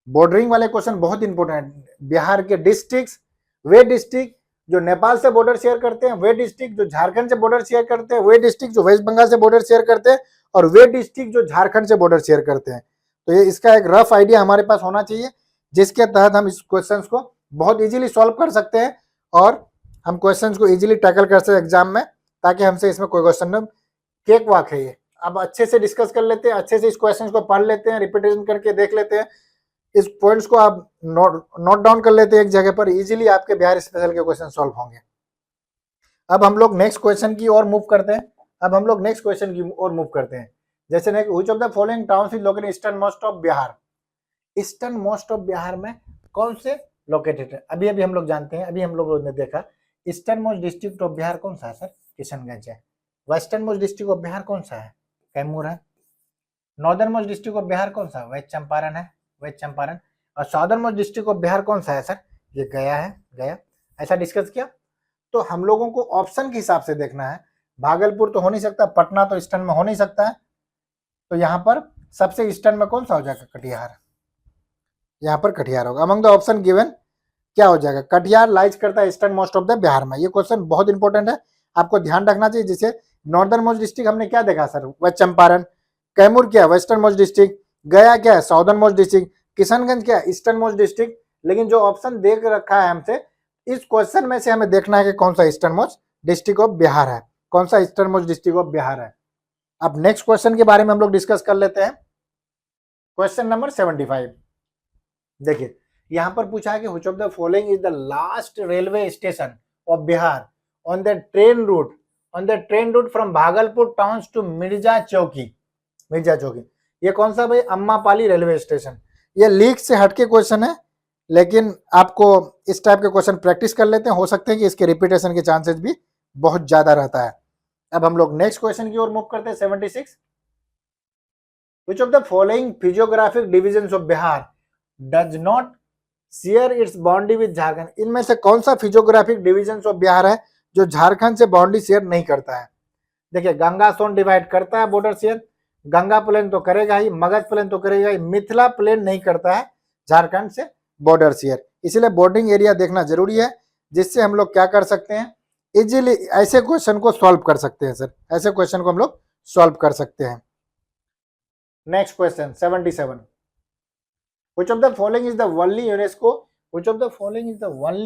बॉर्डरिंग वाले क्वेश्चन बहुत इंपॉर्टेंट, बिहार के डिस्ट्रिक्ट्स, वे डिस्ट्रिक्ट जो नेपाल से बॉर्डर शेयर करते हैं, वे डिस्ट्रिक्ट जो झारखंड से बॉर्डर शेयर करते हैं, वे डिस्ट्रिक्ट जो वेस्ट बंगाल से बॉर्डर शेयर करते हैं, और वे डिस्ट्रिक्ट जो झारखंड से बॉर्डर शेयर करते हैं। तो ये इसका एक रफ आइडिया हमारे पास होना चाहिए, जिसके तहत हम इस क्वेश्चंस को बहुत इजीली सॉल्व कर सकते हैं और हम क्वेश्चंस को इजीली टैकल कर सकते हैं एग्जाम में, ताकि हमसे इसमें कोई क्वेश्चन में केक वाक है। ये अब अच्छे से डिस्कस कर लेते हैं, अच्छे से इस क्वेश्चन को पढ़ लेते हैं, रिपीटेशन करके देख लेते हैं, इस पॉइंट्स को आप नोट डाउन कर लेते हैं एक जगह पर, इजीली आपके बिहार स्पेशल के क्वेश्चन सॉल्व होंगे। अब हम लोग नेक्स्ट क्वेश्चन की ओर मूव करते हैं। जैसे which of the following towns is located eastern most of Bihar, eastern most of Bihar में कौन से लोकेटेड है, अभी हम लोग जानते हैं, अभी हम लोगों ने देखा eastern most district of Bihar कौन सा है सर, किशनगंज है। Western most district of Bihar कौन सा है, कैमूर है। Northern most district of Bihar कौन सा है, वेस्ट चंपारण है, वेस्ट चंपारण। और southern most district of Bihar कौन सा है सर, ये गया है, गया। ऐसा डिस्कस किया। तो हम लोगों को ऑप्शन के हिसाब से देखना है, भागलपुर तो हो नहीं सकता, पटना तो ईस्टर्न में हो नहीं सकता है, तो यहाँ पर सबसे ईस्टर्न में कौन सा हो जाएगा, कटिहार, यहाँ पर कटिहार होगा। अमंग द ऑप्शन गिवन क्या हो जाएगा, कटिहार लाइज करता है eastern most of the Bihar में। ये क्वेश्चन बहुत इंपॉर्टेंट है, आपको ध्यान रखना चाहिए। जिसे नॉर्दर्न मोस्ट डिस्ट्रिक्ट हमने क्या देखा सर, वेस्ट चंपारण। कैमूर क्या है, वेस्टर्न मोस्ट डिस्ट्रिक्ट। गया क्या है, साउदर्न मोस्ट डिस्ट्रिक्ट। किशनगंज क्या है, ईस्टर्न मोस्ट डिस्ट्रिक्ट। लेकिन जो ऑप्शन देख रखा है हमसे, इस क्वेश्चन में से हमें देखना है कि कौन सा eastern most district of Bihar है, कौन सा eastern most district of Bihar है। अब नेक्स्ट क्वेश्चन के बारे में हम लोग डिस्कस कर लेते हैं। क्वेश्चन नंबर 75 देखिए, यहां पर पूछा है कि which of the following is the last railway station of Bihar on the train route from Bhagalpur town to Mirza Chowki. ये कौन सा भाई, अम्मापाली रेलवे स्टेशन। ये लीक से हटके क्वेश्चन है, लेकिन आपको इस टाइप के क्वेश्चन प्रैक्टिस कर लेते हैं, हो सकते हैं कि इसके रिपीटेशन के चांसेस भी बहुत ज्यादा रहता है। अब हम लोग नेक्स्ट क्वेश्चन की ओर मूव करते हैं। 76 which of the following physiographic divisions of Bihar does not share its boundary with Jharkhand. इनमें से कौन सा फिजियोग्राफिक डिविजन्स ऑफ बिहार है जो झारखंड से बाउंड्री शेयर नहीं करता है। देखिए, गंगा सोन डिवाइड करता है बॉर्डर शेयर, गंगा प्लेन तो करेगा ही, मगध प्लेन तो करेगा ही, मिथिला प्लेन नहीं करता है झारखंड से बॉर्डर शेयर। इसलिए बॉर्डरिंग एरिया देखना जरूरी है, जिससे हम लोग क्या कर सकते हैं, इजीली ऐसे क्वेश्चन को सॉल्व कर सकते हैं सर, ऐसे क्वेश्चन को हम लोग सॉल्व कर सकते हैं। Next question 77 which of the following is the only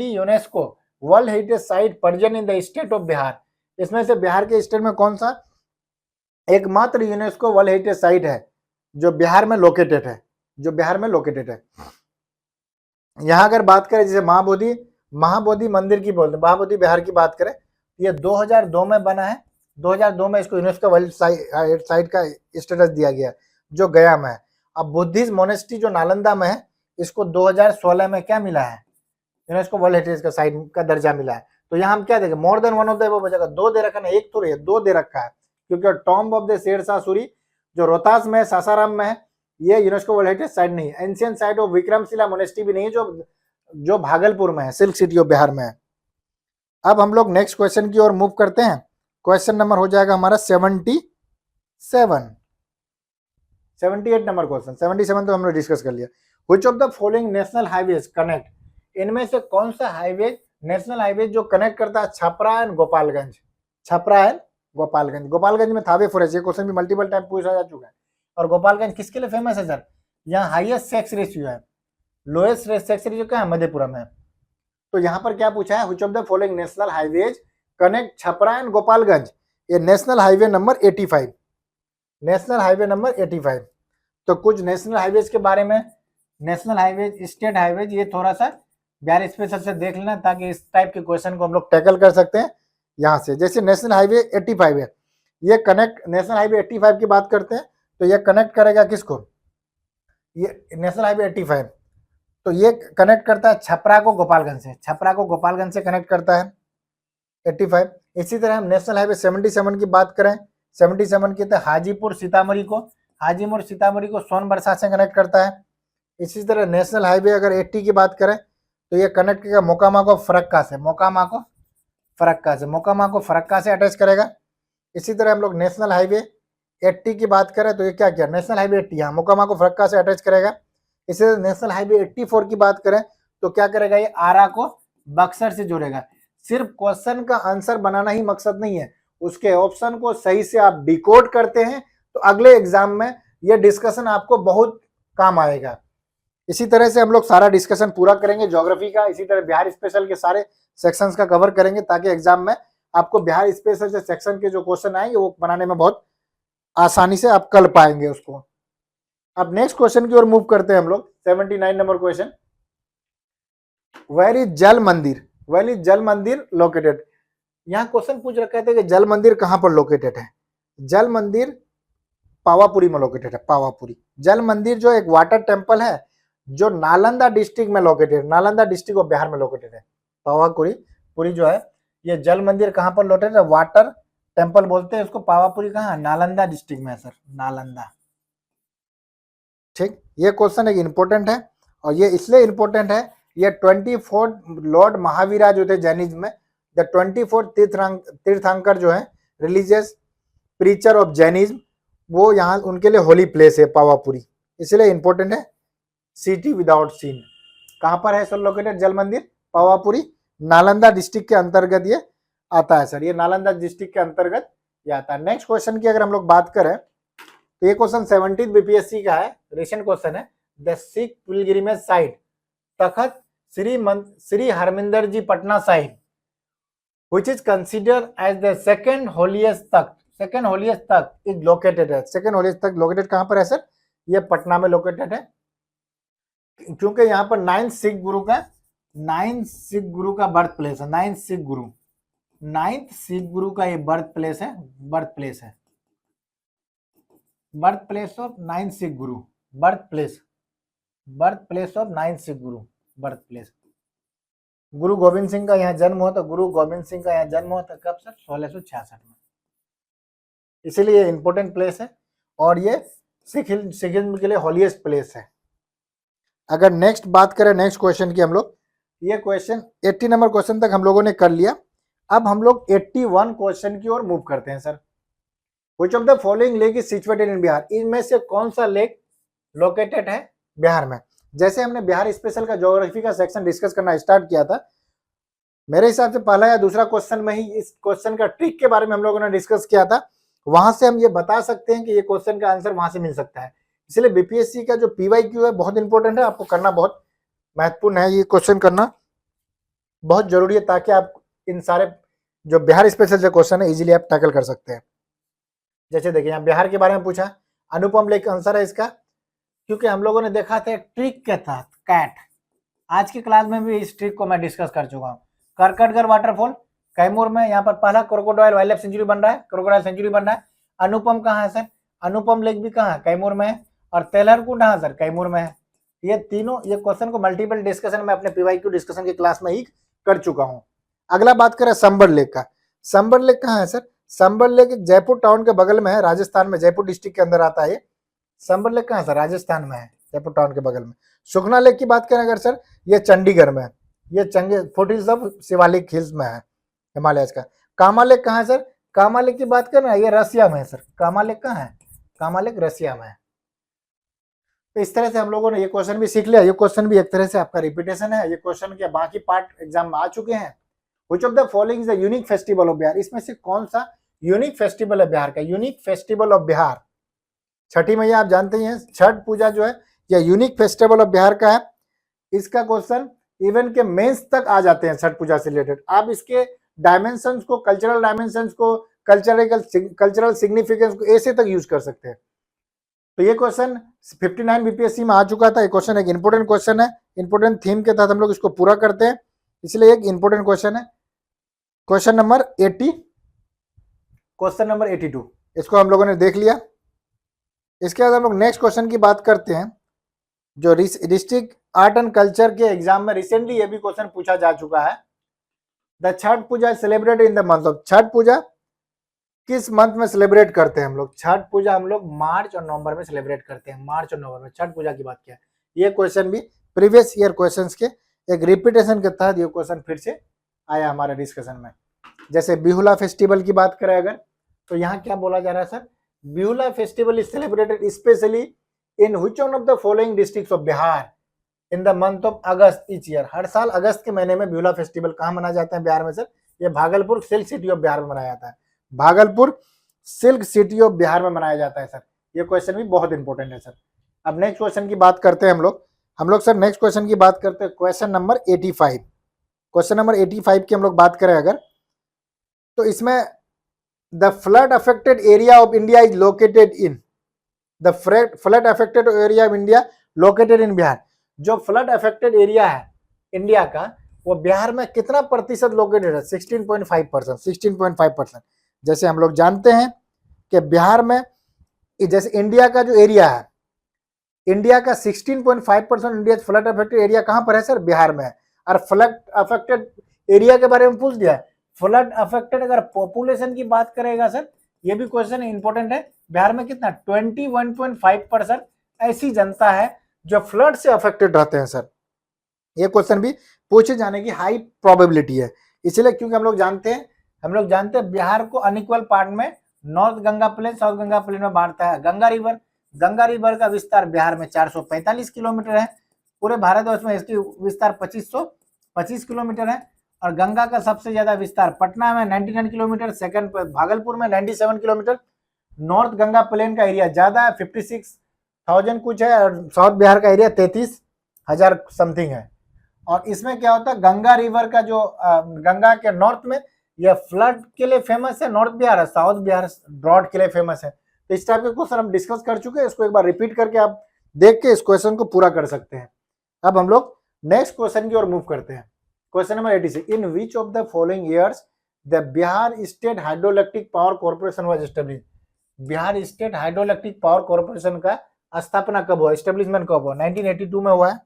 UNESCO world heritage site present in the state of Bihar. इसमें से बिहार के स्टेट में कौन सा एकमात्र यूनेस्को वर्ल्ड हेरिटेज साइट है जो बिहार में लोकेटेड है, यहाँ अगर बात करें जैसे महाबोधि मंदिर की बोलते हैं, महाबोधि बिहार की बात करें, ये 2002 में बना है। 2002 में इसको यूनेस्को वर्ल्ड साइट का स्टेटस दिया गया जो गया में है। अब बुद्धिस्ट मोनेस्ट्री जो नालंदा में है, इसको 2016 में क्या मिला है, यूनेस्को वर्ल्ड हेरिटेज का साइट का दर्जा मिला है। तो यहाँ हम क्या देखें, मोर देन वन ऑफ द बचेगा, 2 दे रखा है, एक तो है, 2 दे रखा है, क्योंकि tomb of the Sher Shah Suri जो रोहतास में है, सासाराम में है, ये यूनेस्को वर्ल्ड हेरिटेज साइट नहीं है। Ancient site of Vikramshila monastery भी नहीं है, जो भागलपुर में है, सिल्क सिटी ऑफ बिहार में है। अब हम लोग नेक्स्ट क्वेश्चन की ओर मूव करते हैं। क्वेश्चन नंबर हो जाएगा हमारा 78 नंबर क्वेश्चन। 77 तो हम लोग डिस्कस कर लिया। Which of the following national highways connect, इनमें से कौन सा हाईवे नेशनल हाईवे जो कनेक्ट करता है छपरा एंड गोपालगंज। गोपालगंज में थावे फॉरेस्ट, ये क्वेश्चन भी मल्टीपल टाइम पूछा जा चुका है। और गोपालगंज किसके लिए फेमस है सर, यहाँ हाईएस्ट सेक्स रेशियो है, लोएस्ट सेक्स रेशियो क्या है, मधेपुरा में। तो यहाँ पर क्या पूछा है, which of the following national highways connect Chhapra and Gopalganj. ये national highway number 85, national highway number 85। तो कुछ नेशनल हाईवेज के बारे में, नेशनल हाईवेज, स्टेट हाईवेज, ये थोड़ा सा बिहार स्पेशल से देख लेना ताकि इस टाइप के क्वेश्चन को हम लोग टैकल कर सकते हैं यहाँ से। जैसे नेशनल हाईवे 85 है, ये कनेक्ट, नेशनल हाईवे 85 की बात करते हैं तो ये कनेक्ट करेगा किसको, ये नेशनल हाईवे 85 तो ये कनेक्ट करता है छपरा को गोपालगंज से, छपरा को गोपालगंज से कनेक्ट करता है 85। इसी तरह हम नेशनल हाईवे 77 की बात करें, 77 की तो हाजीपुर सीतामढ़ी को, हाजीपुर सीतामढ़ी को सोनबरसा से कनेक्ट करता है। इसी तरह नेशनल हाईवे अगर 80 की बात करें तो ये कनेक्ट करेगा मोकामा को फरक्का से, मोकामा को फरक्का से, मोकामा को फरक्का से अटैच करेगा। इसी तरह हम लोग नेशनल हाईवे 80 की बात करें तो ये क्या किया, नेशनल हाईवे 80 यहाँ मोकामा को फरक्का से अटैच करेगा। इसी तरह नेशनल हाईवे 84 की बात करें तो क्या करेगा, ये आरा को बक्सर से जोड़ेगा। सिर्फ क्वेश्चन का आंसर बनाना ही मकसद नहीं है, उसके ऑप्शन को सही से आप डिकोड करते हैं तो अगले एग्जाम में ये डिस्कशन आपको बहुत काम आएगा। इसी तरह से हम लोग सारा डिस्कशन पूरा करेंगे ज्योग्राफी का, इसी तरह बिहार स्पेशल के सारे सेक्शंस का कवर करेंगे ताकि एग्जाम में आपको बिहार स्पेशल से सेक्शन के जो क्वेश्चन आएंगे वो बनाने में बहुत आसानी से आप कर पाएंगे उसको। अब नेक्स्ट क्वेश्चन की ओर मूव करते हैं हम लोग। 79 नंबर क्वेश्चन, वेयर इज जल मंदिर, वेयर इज जल मंदिर लोकेटेड। यहाँ क्वेश्चन पूछ रखा है कि जल मंदिर कहाँ पर लोकेटेड है। जल मंदिर पावापुरी में लोकेटेड है, पावापुरी। जल मंदिर जो एक वाटर टेम्पल है जो नालंदा डिस्ट्रिक्ट में located, Nalanda district of Bihar में लोकेटेड है। पावापुरी पुरी जो है ये जल मंदिर कहाँ पर लोकेटेड है, वाटर टेम्पल बोलते हैं उसको। पावापुरी कहाँ, नालंदा डिस्ट्रिक्ट में है सर, नालंदा। ठीक, ये क्वेश्चन एक इंपॉर्टेंट है और ये इसलिए इंपॉर्टेंट है, ये 24 लॉर्ड महावीरा जो थे जैनिज्म में, द 24 तीर्थंकर जो है रिलीजियस प्रीचर ऑफ जैनिज्म, वो यहाँ उनके लिए होली प्लेस है पावापुरी, इसलिए इंपॉर्टेंट है। सिटी विदाउट सीन कहाँ पर है सर लोकेटेड, जल मंदिर पावापुरी, नालंदा डिस्ट्रिक्ट के अंतर्गत ये आता है सर, ये नालंदा डिस्ट्रिक्ट के अंतर्गत ये आता है। नेक्स्ट क्वेश्चन की अगर हम लोग बात करें तो ये क्वेश्चन 17 बीपीएससी का है, रिसेंट क्वेश्चन है। The Sikh pilgrimage site Takht Shri Harmandir ji Patna Sahib which is considered as the second holiest Takht, second holiest Takht is located है, second holiest तख्त लोकेटेड कहाँ पर है सर, ये पटना में लोकेटेड है। क्योंकि यहाँ पर 9 सिख गुरु का बर्थ प्लेस है, 9 सिख गुरु, 9th सिख गुरु का ये बर्थ प्लेस है, बर्थ प्लेस है, birth place of 9 Sikh Guru, birth place of 9 Sikh Guru, birth place. गुरु गोविंद सिंह का यहाँ जन्म हुआ था, गुरु गोविंद सिंह का यहाँ जन्म हुआ था कब सर, 1666 में, इसीलिए इंपॉर्टेंट प्लेस है और ये सिखिज्म के लिए हॉलीएस्ट प्लेस है। अगर नेक्स्ट बात करें नेक्स्ट क्वेश्चन की हम लोग, ये क्वेश्चन 80 नंबर क्वेश्चन तक हम लोगों ने कर लिया। अब हम लोग 81 क्वेश्चन की ओर मूव करते हैं sir. Which of the following lake is situated in Bihar, इनमें से कौन सा लेक लोकेटेड है बिहार में। जैसे हमने बिहार स्पेशल का ज्योग्राफी का सेक्शन डिस्कस करना स्टार्ट किया था, मेरे हिसाब से पहला या दूसरा क्वेश्चन में ही इस क्वेश्चन का ट्रिक के बारे में हम लोगों ने डिस्कस किया था, वहां से हम ये बता सकते हैं कि ये क्वेश्चन का आंसर वहां से मिल सकता है। इसलिए बीपीएससी का जो पीवाईक्यू है बहुत इंपॉर्टेंट है, आपको करना बहुत महत्वपूर्ण है, ये क्वेश्चन करना बहुत जरूरी है ताकि आप इन सारे जो बिहार स्पेशल जो क्वेश्चन है इजीली आप टैकल कर सकते हैं। जैसे देखिए यहाँ बिहार के बारे में पूछा, अनुपम लेक आंसर है इसका, क्योंकि हम लोगों ने देखा था ट्रिक के तहत कैट, आज की क्लास में भी इस ट्रिक को मैं डिस्कस कर चुका हूँ। करकटगढ़ वाटरफॉल कैमूर में, यहाँ पर पहला क्रोकोडाइल वाइल्ड लाइफ सेंचुरी बन रहा है, क्रोकोडाइल सेंचुरी बन रहा है। अनुपम कहाँ है सर, अनुपम लेक भी कहाँ है, कैमूर में है। और तेलहरकुंड कहाँ सर, कैमूर में है। ये तीनों, ये क्वेश्चन को मल्टीपल डिस्कशन में अपने पीवाईक्यू डिस्कशन की क्लास में ही कर चुका हूँ। अगला बात करें संबर लेक का, संबर लेक कहाँ है सर, संबर लेक जयपुर टाउन के बगल में है, राजस्थान में, जयपुर डिस्ट्रिक्ट के अंदर आता है। संबर लेक कहाँ सर, राजस्थान में है, जयपुर टाउन के बगल में। सुखना लेक की बात करें अगर सर, ये चंडीगढ़ में है, ये फुटहिल्स ऑफ शिवालिक हिल्स में है, हिमालय का। कामा लेक कहाँ है सर, कामा लेक की बात करें ये रसिया में है सर, कामा लेक कहाँ है, कामा लेक रसिया में है। तो इस तरह से हम लोगों ने ये क्वेश्चन भी सीख लिया, ये क्वेश्चन भी एक तरह से आपका रिपीटेशन है, ये क्वेश्चन के बाकी पार्ट एग्जाम में आ चुके हैं। Which of the following is the unique festival of Bihar, इसमें से कौन सा यूनिक फेस्टिवल है बिहार का, यूनिक फेस्टिवल ऑफ बिहार। छठी मैया आप जानते ही हैं, छठ पूजा जो है यह यूनिक फेस्टिवल ऑफ बिहार का है। इसका क्वेश्चन इवन के मेंस तक आ जाते हैं छठ पूजा से रिलेटेड। आप इसके डायमेंशंस को, कल्चरल डायमेंशंस को, कल्चरल सिग्निफिकेंस को ऐसे तक यूज कर सकते हैं। तो ये क्वेश्चन 59 बीपीएससी में आ चुका था। ये क्वेश्चन एक इंपॉर्टेंट क्वेश्चन है, इंपॉर्टेंट थीम के तहत हम लोग इसको पूरा करते हैं, इसलिए एक इंपॉर्टेंट क्वेश्चन है। क्वेश्चन नंबर 82 इसको हम लोगों ने देख लिया। इसके बाद हम लोग नेक्स्ट क्वेश्चन की बात करते हैं, जो डिस्ट्रिक्ट आर्ट एंड कल्चर के एग्जाम में रिसेंटली ये भी क्वेश्चन पूछा जा चुका है। The Chhath Puja celebrated in the month of, Chhath Puja किस मंथ में सेलिब्रेट करते हैं हम लोग? छठ पूजा हम लोग मार्च और नवंबर में सेलिब्रेट करते हैं, मार्च और नवंबर में छठ पूजा की बात किया है। ये क्वेश्चन भी प्रीवियस ईयर क्वेश्चंस के एक रिपीटेशन के तहत ये क्वेश्चन फिर से आया हमारे डिस्कशन में। जैसे बिहुला फेस्टिवल की बात करें अगर, तो यहाँ क्या बोला जा रहा है sir? Bihula festival is celebrated specially in which one of the following districts of Bihar in the month of August each year. हर साल अगस्त के महीने में बिहुला फेस्टिवल कहाँ मनाया जाता है बिहार में सर? ये Bhagalpur silk city of Bihar में मनाया जाता है, Bhagalpur silk city of Bihar में मनाया जाता है सर। ये क्वेश्चन भी बहुत इंपॉर्टेंट है सर। अब नेक्स्ट क्वेश्चन की बात करते हैं हम लोग सर नेक्स्ट क्वेश्चन की बात करते हैं, क्वेश्चन नंबर 85। क्वेश्चन नंबर 85 की हम लोग बात करें अगर, तो इसमें the flood affected area of India is located in, the flood affected area of India located in Bihar. जो फ्लड अफेक्टेड एरिया है इंडिया का, वो बिहार में कितना प्रतिशत लोकेटेड है? 16.5%, 16.5%। जैसे हम लोग जानते हैं कि बिहार में, जैसे इंडिया का जो एरिया है, इंडिया का 16.5% इंडिया फ्लड अफेक्टेड एरिया कहां पर है सर? बिहार में है। और फ्लड अफेक्टेड एरिया के बारे में पूछ दिया है। फ्लड अफेक्टेड अगर पॉपुलेशन की बात करेगा सर, ये भी क्वेश्चन इंपॉर्टेंट है, बिहार में कितना? 21.5% ऐसी जनता है जो फ्लड से अफेक्टेड रहते हैं सर। ये क्वेश्चन भी पूछे जाने की हाई प्रोबेबिलिटी है, इसलिए क्योंकि हम लोग जानते हैं बिहार को अनइक्वल पार्ट में north Ganga plain, south Ganga plain में बांटता है। गंगा रिवर का विस्तार बिहार में 445 किलोमीटर है, पूरे भारतवर्ष में इसकी विस्तार 2525 किलोमीटर है। और गंगा का सबसे ज्यादा विस्तार पटना में 99 किलोमीटर, सेकंड भागलपुर में 97 किलोमीटर। नॉर्थ गंगा प्लेन का एरिया ज्यादा है, 56,000 कुछ है, और साउथ बिहार का एरिया 33,000 समथिंग है। और इसमें क्या होता है, गंगा रिवर का जो गंगा के नॉर्थ में यह फ्लड के लिए फेमस है नॉर्थ बिहार, है साउथ बिहार ड्रॉट के लिए फेमस है। तो इस टाइप के क्वेश्चन हम डिस्कस कर चुके हैं, इसको एक बार रिपीट करके आप देख के इस क्वेश्चन को पूरा कर सकते हैं। अब हम लोग नेक्स्ट क्वेश्चन की ओर मूव करते हैं। Question number 86, in which of the following years the Bihar state hydroelectric power corporation was establish. Bihar state hydroelectric power corporation का स्थापना कब हुआ, एस्टेब्लिशमेंट कब हुआ? 1982 में हुआ है।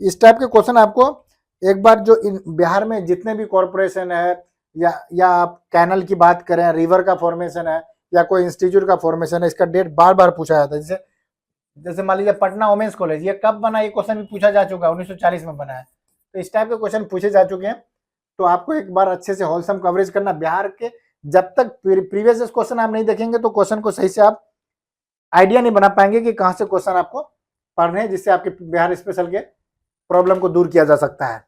इस टाइप के क्वेश्चन आपको एक बार, जो बिहार में जितने भी कॉर्पोरेशन है, या आप कैनल की बात करें, रिवर का फॉर्मेशन है, या कोई इंस्टीट्यूट का फॉर्मेशन है, इसका डेट बार बार पूछा जाता है। जैसे मान लीजिए पटना वुमेन्स कॉलेज, ये कब बना, ये क्वेश्चन भी पूछा जा चुका है, 1940 में बना है। तो इस टाइप के क्वेश्चन पूछे जा चुके हैं। तो आपको एक बार अच्छे से होलसम कवरेज करना बिहार के, जब तक प्रीवियस क्वेश्चन आप नहीं देखेंगे तो क्वेश्चन को सही से आप आइडिया नहीं बना पाएंगे कि कहां से क्वेश्चन आपको पढ़ने हैं, जिससे आपके बिहार स्पेशल के प्रॉब्लम को दूर किया जा सकता है।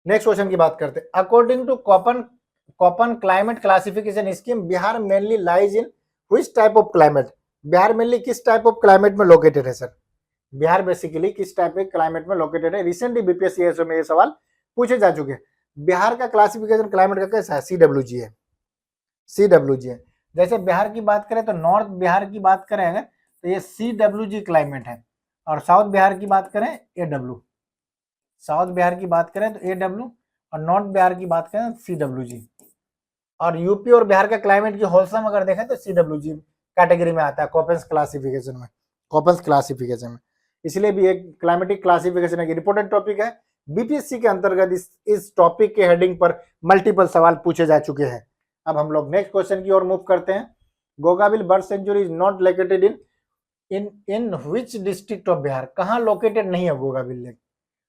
नेक्स्ट क्वेश्चन की बात करते हैं। According to Koppen climate classification scheme, Bihar mainly lies in which type of climate. Bihar mainly किस टाइप ऑफ क्लाइमेट में लोकेटेड है सर? बिहार बेसिकली किस टाइप के क्लाइमेट में लोकेटेड है? रिसेंटली बीपीएससी में ये सवाल पूछे जा चुके हैं। बिहार का क्लासिफिकेशन क्लाइमेट का कैसा है? CWG है, CWG है। जैसे बिहार की बात करें तो नॉर्थ बिहार की बात करें अगर, तो ये CWG क्लाइमेट है, और साउथ बिहार की बात करें AW, साउथ बिहार की बात करें तो AW, और नॉर्थ बिहार की बात करें तो CWG। और यूपी और बिहार का क्लाइमेट की होलसम अगर देखें तो CWG कैटेगरी में आता है, कोपेंस क्लासिफिकेशन में, कोपेंस क्लासिफिकेशन में। इसलिए भी एक क्लाइमेटिक क्लासिफिकेशन एक इंपॉर्टेंट टॉपिक है। बीपीएससी के अंतर्गत इस टॉपिक के हेडिंग पर मल्टीपल सवाल पूछे जा चुके हैं। अब हम लोग नेक्स्ट क्वेश्चन की ओर मूव करते हैं। Gogabil bird sanctuary is not located in which district of Bihar. कहाँ लोकेटेड नहीं है गोगाबिल लेक?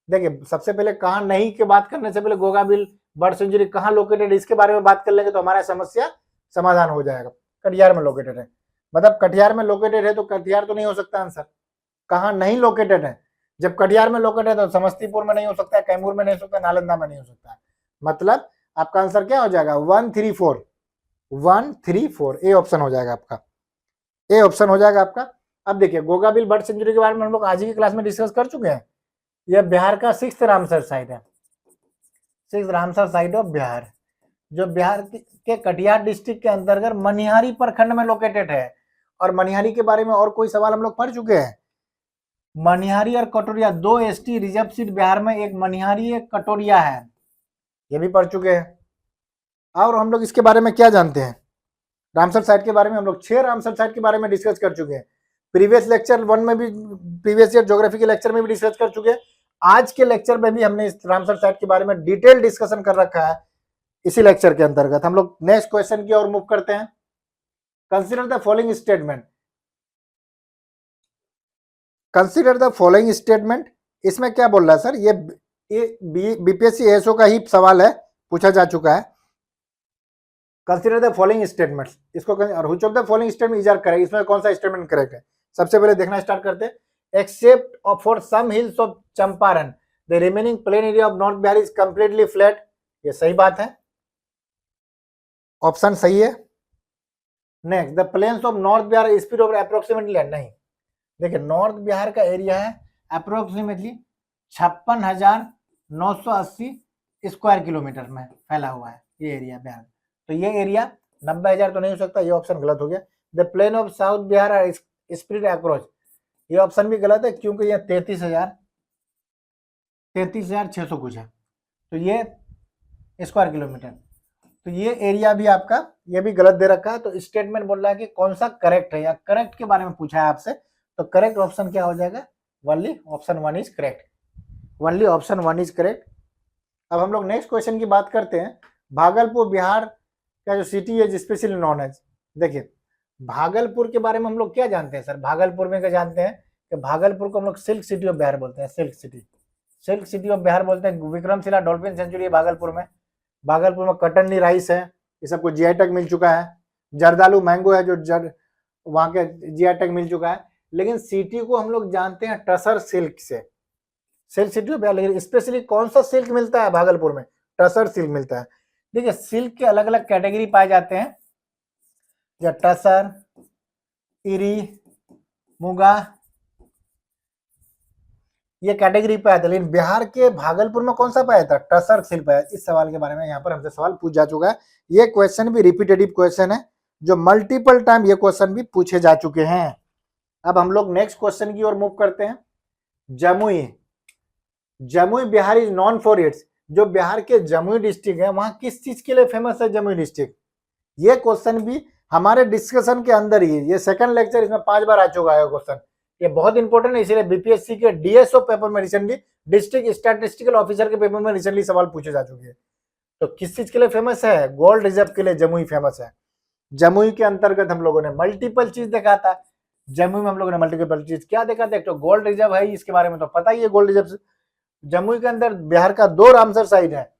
देखिए, सबसे पहले कहाँ नहीं की बात करने से पहले गोगाबिल बर्ड सेंचुरी कहाँ लोकेटेड, इसके बारे में बात कर लेंगे तो हमारा समस्या समाधान हो जाएगा। कटिहार में लोकेटेड है, मतलब कटिहार में लोकेटेड है तो कटिहार तो नहीं हो सकता आंसर। कहाँ नहीं लोकेटेड है? जब कटिहार में लोकेटेड है तो समस्तीपुर में नहीं हो सकता, कैमूर में नहीं हो सकता, नालंदा में नहीं हो सकता। मतलब आपका आंसर क्या हो जाएगा? 134, 134 ए ऑप्शन हो जाएगा आपका, ए ऑप्शन हो जाएगा आपका। अब देखिए, गोगाबिल बर्ड सेंचुरी के बारे में हम लोग आज ही की क्लास में डिस्कस कर चुके हैं। यह बिहार का 6th रामसर साइट है, 6th Ramsar site of Bihar. जो बिहार के कटिहार डिस्ट्रिक्ट के अंतर्गत मनिहारी प्रखंड में लोकेटेड है। और मनिहारी के बारे में और कोई सवाल हम लोग पढ़ चुके हैं। मनिहारी और कटोरिया 2 एसटी रिजर्व सीट बिहार में, एक मनिहारी एक कटोरिया है, ये भी पढ़ चुके हैं। और हम लोग इसके बारे में क्या जानते हैं, रामसर साइट के बारे में हम लोग 6 रामसर साइट के बारे में डिस्कस कर चुके हैं। प्रीवियस लेक्चर 1 में भी, प्रीवियस ईयर ज्योग्राफी के लेक्चर में भी डिस्कस कर चुके हैं। आज के लेक्चर में भी हमने इस रामसर साइट के बारे में डिटेल डिस्कशन कर रखा है। इसी लेक्चर के अंतर्गत हम लोग नेक्स्ट क्वेश्चन की ओर मूव करते हैं। Consider the following statement. Consider the following statement, इसमें क्या बोल रहा है सर, ये बीपीएससी एएसओ का ही सवाल है, पूछा जा चुका है। कंसीडर द फॉलोइंग स्टेटमेंट्स, इसको which of the following statement is are correct, इसमें कौन सा स्टेटमेंट करेक्ट है। सबसे पहले देखना स्टार्ट करते हैं। Except for some hills of Champaran the remaining plain area of north Bihar is completely flat, ये सही बात है, ऑप्शन सही है। Next, the plains of north Bihar spread of approximately, नहीं, देखिए नॉर्थ बिहार का एरिया है अप्रोक्सीमेटली 56,980 स्क्वायर किलोमीटर में फैला हुआ है ये एरिया बिहार। तो ये एरिया 90,000 तो नहीं हो सकता, ये ऑप्शन गलत हो गया। The plain of south Bihar are spread across, ये ऑप्शन भी गलत है क्योंकि ये 33,600 कुछ है, तो ये स्क्वायर किलोमीटर, तो ये एरिया भी आपका ये भी गलत दे रखा है। तो स्टेटमेंट बोल रहा है कि कौन सा करेक्ट है, या करेक्ट के बारे में पूछा है आपसे, तो करेक्ट ऑप्शन क्या हो जाएगा, only option 1 is correct, only option 1 is correct. अब हम लोग नेक्स्ट क्वेश्चन की बात करते हैं। भागलपुर बिहार का जो सिटी है स्पेशली नॉन एज, देखिए भागलपुर के बारे में हम लोग क्या जानते हैं सर, भागलपुर में क्या जानते हैं कि भागलपुर को हम लोग सिल्क सिटी ऑफ बिहार बोलते हैं, सिल्क सिटी ऑफ बिहार बोलते हैं। विक्रमशिला डॉल्फिन सेंचुरी है भागलपुर में कटनली राइस है, ये सबको जीआई टैग मिल चुका है। जर्दालू मैंगो है जो वहाँ के जीआई टैग मिल चुका है। लेकिन सिटी को हम लोग जानते हैं टसर सिल्क से, सिल्क सिटी ऑफ बिहार। लेकिन स्पेशली कौन सा सिल्क मिलता है भागलपुर में, टसर सिल्क मिलता है। देखिए सिल्क के अलग अलग कैटेगरी पाए जाते हैं, जो टसर, इरी, मुगा, ये कैटेगरी पाया था। लेकिन बिहार के भागलपुर में कौन सा पाया था, टसर सिल्क पाया। इस सवाल के बारे में यहाँ पर हमसे सवाल पूछ जा चुका है। ये क्वेश्चन भी रिपीटेटिव क्वेश्चन है, जो मल्टीपल टाइम ये क्वेश्चन भी पूछे जा चुके हैं। अब हम लोग नेक्स्ट क्वेश्चन की ओर मूव करते हैं। Jamui Bihar is non for its, जो बिहार के जमुई डिस्ट्रिक्ट है वहां किस चीज के लिए फेमस है जमुई डिस्ट्रिक्ट, ये क्वेश्चन भी हमारे डिस्कशन के अंदर ही है। ये सेकंड लेक्चर, इसमें 5 बार आ चुका है क्वेश्चन, ये बहुत इंपॉर्टेंट है। इसलिए बीपीएससी के डीएसओ पेपर में रिसेंटली, डिस्ट्रिक्ट स्टैटिस्टिकल ऑफिसर के पेपर में रिसेंटली सवाल पूछे जा चुके हैं। तो किस चीज के लिए फेमस है, गोल्ड रिजर्व के लिए जमुई फेमस है। जमुई के अंतर्गत हम लोगों ने मल्टीपल चीज देखा था, जमुई में हम लोगों ने मल्टीपल चीज क्या देखा था, एक तो गोल्ड रिजर्व है, इसके बारे में तो पता ही है। गोल्ड रिजर्व जमुई के अंदर बिहार का 2 रामसर साइट है,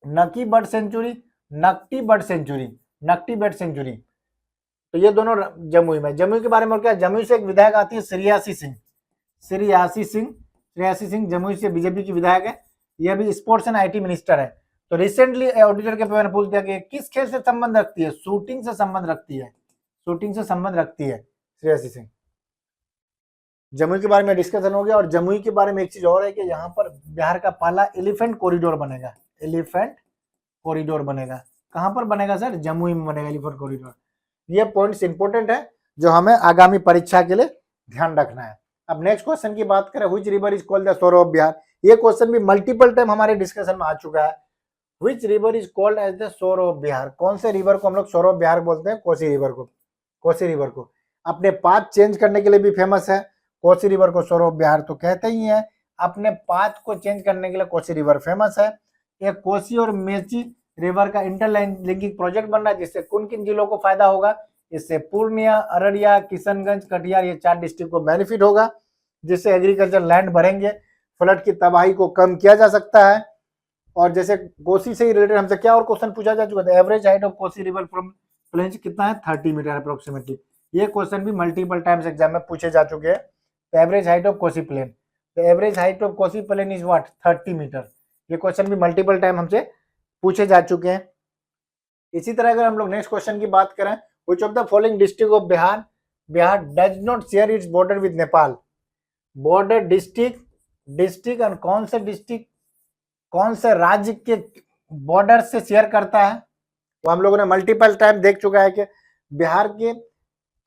नकी bird sanctuary, Nakti bird sanctuary, तो ये दोनों जमुई में। जमुई के बारे में क्या, जमुई से एक विधायक आती है श्रेयासी सिंह जमुई से बीजेपी की विधायक है। यह भी स्पोर्ट्स एंड आईटी मिनिस्टर है। तो रिसेंटली ऑडिटर के पेपर ने पूछ दिया कि किस खेल से संबंध रखती है, शूटिंग से संबंध रखती है श्रेयासी सिंह। जमुई के बारे में डिस्कशन हो गया। और जमुई के बारे में एक चीज और है कि यहाँ पर बिहार का पहला एलिफेंट कॉरिडोर बनेगा। कहां पर बनेगा सर, जमुई में बनेगा एलिफेंट कॉरिडोर। ये पॉइंट्स इंपॉर्टेंट है जो हमें आगामी परीक्षा के लिए ध्यान रखना है। अब नेक्स्ट क्वेश्चन की बात करें, which river is called the sorrow of Bihar. ये क्वेश्चन भी मल्टीपल टाइम हमारे डिस्कशन में आ चुका है। Which river is called as the sorrow of Bihar, कौन से रिवर को हम लोग सोरो ऑफ बिहार बोलते हैं, कोसी रिवर को। अपने पाथ चेंज करने के लिए भी फेमस है कोसी रिवर को सोरो ऑफ बिहार तो कहते ही है। अपने पाथ को चेंज करने के लिए कोसी रिवर फेमस है। एक कोसी और मेची रिवर का इंटरलिंकिंग प्रोजेक्ट बन रहा है, जिससे किन जिलों को फायदा होगा, इससे पूर्णिया, अररिया, किशनगंज, कटिहार, ये 4 डिस्ट्रिक्ट को बेनिफिट होगा, जिससे एग्रीकल्चर लैंड भरेंगे, फ्लड की तबाही को कम किया जा सकता है। और जैसे कोसी से ही रिलेटेड हमसे क्या और क्वेश्चन पूछा जा चुका था, average height of Kosi river from plain कितना है, 30 मीटर अप्रोक्सीमेटली। ये क्वेश्चन भी मल्टीपल टाइम्स एग्जाम में पूछे जा चुके हैं। Average height of Kosi plain, the average height of Kosi plain is what, 30 meter. ये क्वेश्चन भी मल्टीपल टाइम हमसे पूछे जा चुके हैं। इसी तरह अगर हम लोग नेक्स्ट क्वेश्चन की बात करें, which of the following district of Bihar does not share its border with Nepal. Border district और कौन से राज्य के बॉर्डर से शेयर करता है, वो हम लोगों ने मल्टीपल टाइम देख चुका है कि बिहार के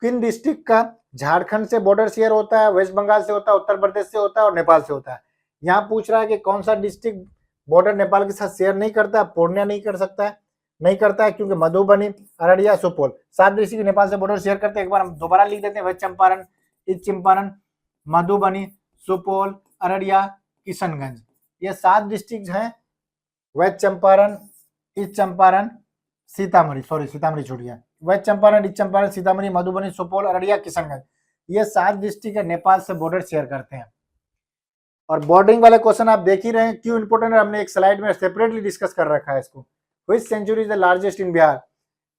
किन डिस्ट्रिक्ट का झारखंड से बॉर्डर शेयर होता है, वेस्ट बंगाल से होता है, उत्तर प्रदेश से होता है और नेपाल से होता है। यहाँ पूछ रहा है कि कौन सा डिस्ट्रिक्ट बॉर्डर नेपाल के साथ शेयर नहीं करता है। पूर्णिया नहीं कर सकता है, नहीं करता है क्योंकि मधुबनी, अररिया, सुपौल 7 डिस्ट्रिक्ट नेपाल से बॉर्डर शेयर करते हैं। एक बार हम दोबारा लिख देते हैं, वेस्ट चंपारण, ईस्ट चंपारण, मधुबनी, सुपौल, अररिया, किशनगंज, ये 7 डिस्ट्रिक्ट हैं। West Champaran, east Champaran, Sitamarhi, sorry Sitamarhi छोड़िए, वेस्ट चंपारण, ईस्ट चंपारण, सीतामढ़ी, मधुबनी, सुपौल, अररिया, किशनगंज, ये 7 डिस्ट्रिक्ट नेपाल से बॉर्डर शेयर करते हैं। और बॉर्डरिंग वाले क्वेश्चन आप देख ही रहे हैं, क्यों इंपोर्टेंट है, हमने एक स्लाइड में सेपरेटली डिस्कस कर रखा है इसको। Which sanctuary is the largest in Bihar,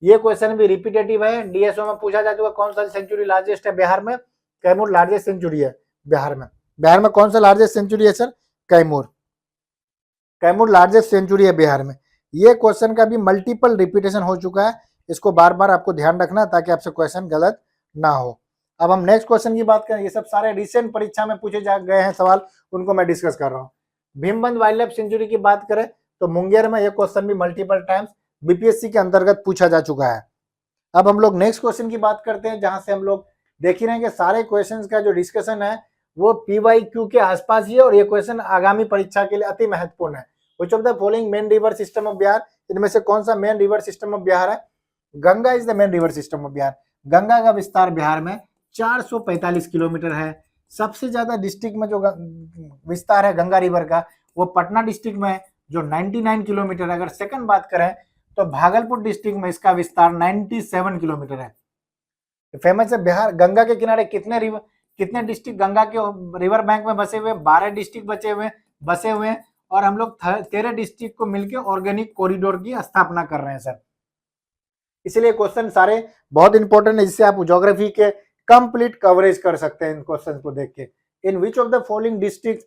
ये क्वेश्चन भी रिपीटेटिव है, डीएसओ में पूछा जा चुका, कौन सा सेंचुरी लार्जेस्ट है बिहार में, कैमूर लार्जेस्ट सेंचुरी है बिहार में। बिहार में कौन सा लार्जेस्ट सेंचुरी है sir, Kaimur, Kaimur largest sanctuary है बिहार में। ये क्वेश्चन का भी मल्टीपल रिपीटेशन हो चुका है, इसको बार बार आपको ध्यान रखना ताकि आपसे क्वेश्चन गलत ना हो। अब हम नेक्स्ट क्वेश्चन की बात करें, ये सब सारे रिसेंट परीक्षा में पूछे जा गए हैं सवाल, उनको मैं डिस्कस कर रहा हूँ। भीमबंध वाइल्ड लाइफ सेंचुरी की बात करें तो मुंगेर में यह क्वेश्चन भी मल्टीपल टाइम्स बीपीएससी के अंतर्गत पूछा जा चुका है। अब हम लोग नेक्स्ट क्वेश्चन की बात करते हैं, जहां से हम लोग देख ही रहे हैं कि सारे क्वेश्चंस का जो डिस्कशन है वो पीवाईक्यू के आसपास ही है, और ये क्वेश्चन आगामी परीक्षा के लिए अति महत्वपूर्ण है। Which of the following main river system of Bihar, इनमें से कौन सा main river system of Bihar है, Ganga is the main river system of Bihar. Ganga का विस्तार बिहार में 445 किलोमीटर है। सबसे ज्यादा डिस्ट्रिक्ट में जो विस्तार है गंगा रिवर का वो पटना डिस्ट्रिक्ट में है, जो 99 किलोमीटर। अगर सेकंड बात करें तो भागलपुर डिस्ट्रिक्ट में इसका विस्तार 97 किलोमीटर है। फेमस है बिहार, गंगा के किनारे कितने डिस्ट्रिक्ट गंगा के रिवर बैंक में बसे हुए, 12 डिस्ट्रिक्ट बसे हुए हैं, और हम लोग 13 डिस्ट्रिक्ट को मिलकर ऑर्गेनिक कॉरिडोर की स्थापना कर रहे हैं सर। इसलिए क्वेश्चन सारे बहुत इंपॉर्टेंट है, जिससे आप ज्योग्राफी के कंप्लीट कवरेज कर सकते हैं इन क्वेश्चन को देख के। In which of the following district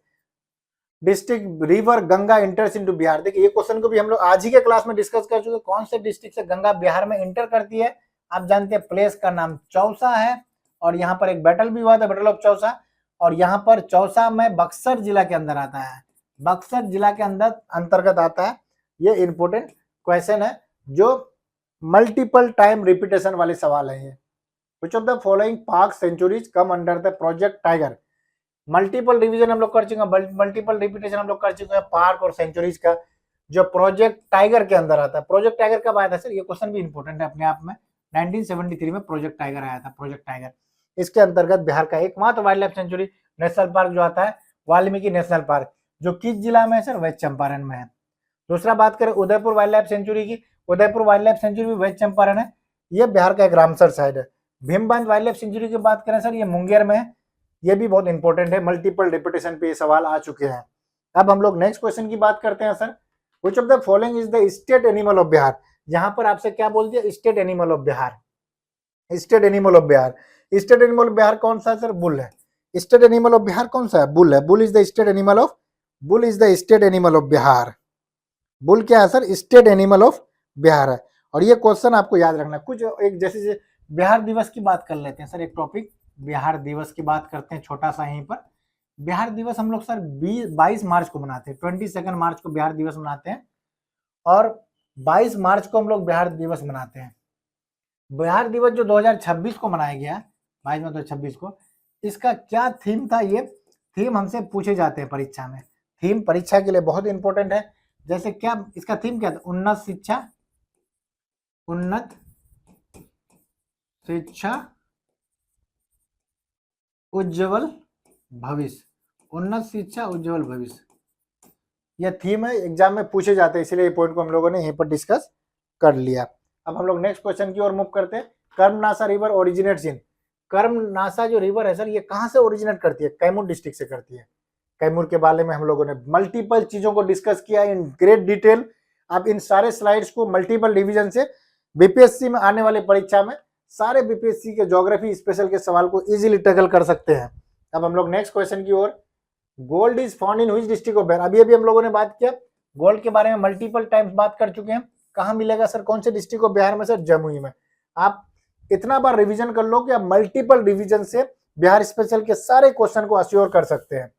river Ganga enters into Bihar, देखिए ये क्वेश्चन को भी हम लोग आज ही के क्लास में डिस्कस कर चुके हैं। कौन से डिस्ट्रिक्ट से गंगा बिहार में इंटर करती है, आप जानते हैं प्लेस का नाम चौसा है, और यहाँ पर एक बैटल भी हुआ था, बैटल ऑफ चौसा, और यहाँ पर चौसा में बक्सर जिला के अंदर आता है, बक्सर जिला के अंदर अंतर्गत आता है। ये इंपोर्टेंट क्वेश्चन है जो मल्टीपल टाइम रिपीटेशन वाले सवाल है ये। Which of the following park sanctuaries come under the project tiger, multiple revision हम लोग कर चुके हैं, मल्टीपल रिपीटेशन हम लोग कर चुके हैं पार्क और सेंचुरीज का, जो प्रोजेक्ट टाइगर के अंदर आता है। प्रोजेक्ट टाइगर कब आया था सर, ये क्वेश्चन भी इंपॉर्टेंट है अपने आप में। 1973 में प्रोजेक्ट टाइगर आया था, प्रोजेक्ट टाइगर। इसके अंतर्गत बिहार का एकमात्र wild life century national park जो आता है वाल्मीकि नेशनल पार्क, जो किस जिला में है सर, वेस्ट चंपारण में है। दूसरा बात करें उदयपुर वाइल्ड लाइफ सेंचुरी की, उदयपुर वाइल्ड लाइफ सेंचुरी भी वेस्ट चंपारण है, ये बिहार का एक रामसर साइड है। भीमबंध वाइल्ड लाइफ सेंचुरी की बात करें सर, ये मुंगेर में है, ये भी बहुत इंपॉर्टेंट है, मल्टीपल रिपीटेशन पे ये सवाल आ चुके हैं। अब हम लोग नेक्स्ट क्वेश्चन की बात करते हैं sir, which of the following is the state animal of Bihar, यहाँ पर आपसे क्या बोल दिया, state animal of Bihar, state animal of Bihar. State animal of Bihar कौन सा है सर, बुल है। स्टेट एनिमल ऑफ बिहार कौन सा है, बुल है। Bull is the state animal of, bull is the state animal of Bihar. Bull क्या है sir, state animal of Bihar है। और ये क्वेश्चन आपको याद रखना, कुछ एक जैसे बिहार दिवस की बात कर लेते हैं सर, एक टॉपिक बिहार दिवस की बात करते हैं छोटा सा यहीं पर। बिहार दिवस हम लोग सर 22 मार्च को मनाते हैं, 22 मार्च को बिहार दिवस मनाते हैं, और 22 मार्च को हम लोग बिहार दिवस मनाते हैं। बिहार दिवस जो 2026 को मनाया गया, 22 में 2026 को, इसका क्या थीम था, ये थीम हमसे पूछे जाते हैं परीक्षा में। थीम परीक्षा के लिए बहुत इंपॉर्टेंट है। जैसे क्या इसका थीम क्या था, उन्नत शिक्षा, उन्नत शिक्षा उज्जवल भविष्य, उन्नत शिक्षा उज्जवल भविष्य, यह थीम है, एग्जाम में पूछे जाते हैं, इसलिए ये पॉइंट को हम लोगों ने यहीं पर डिस्कस कर लिया। अब हम लोग नेक्स्ट क्वेश्चन की ओर मूव करते हैं। कर्मनासा रिवर ओरिजिनेट्स इन, कर्मनासा जो रिवर है सर, ये कहाँ से ओरिजिनेट करती है, कैमूर डिस्ट्रिक्ट से करती है। कैमूर के बारे में हम लोगों ने मल्टीपल चीजों को डिस्कस किया इन ग्रेट डिटेल। आप इन सारे स्लाइड्स को मल्टीपल रिवीजन से बीपीएससी में आने वाले परीक्षा में सारे बीपीएससी के ज्योग्राफी स्पेशल के सवाल को इजीली टैकल कर सकते हैं। अब हम लोग नेक्स्ट क्वेश्चन की ओर, gold is found in which district of Bihar, अभी हम लोगों ने बात किया गोल्ड के बारे में, मल्टीपल टाइम्स बात कर चुके हैं। कहाँ मिलेगा सर, कौन से डिस्ट्रिक्ट ऑफ बिहार में सर, जमुई में। आप इतना बार रिवीजन कर लो कि आप मल्टीपल रिवीजन से बिहार स्पेशल के सारे क्वेश्चन को अश्योर कर सकते हैं।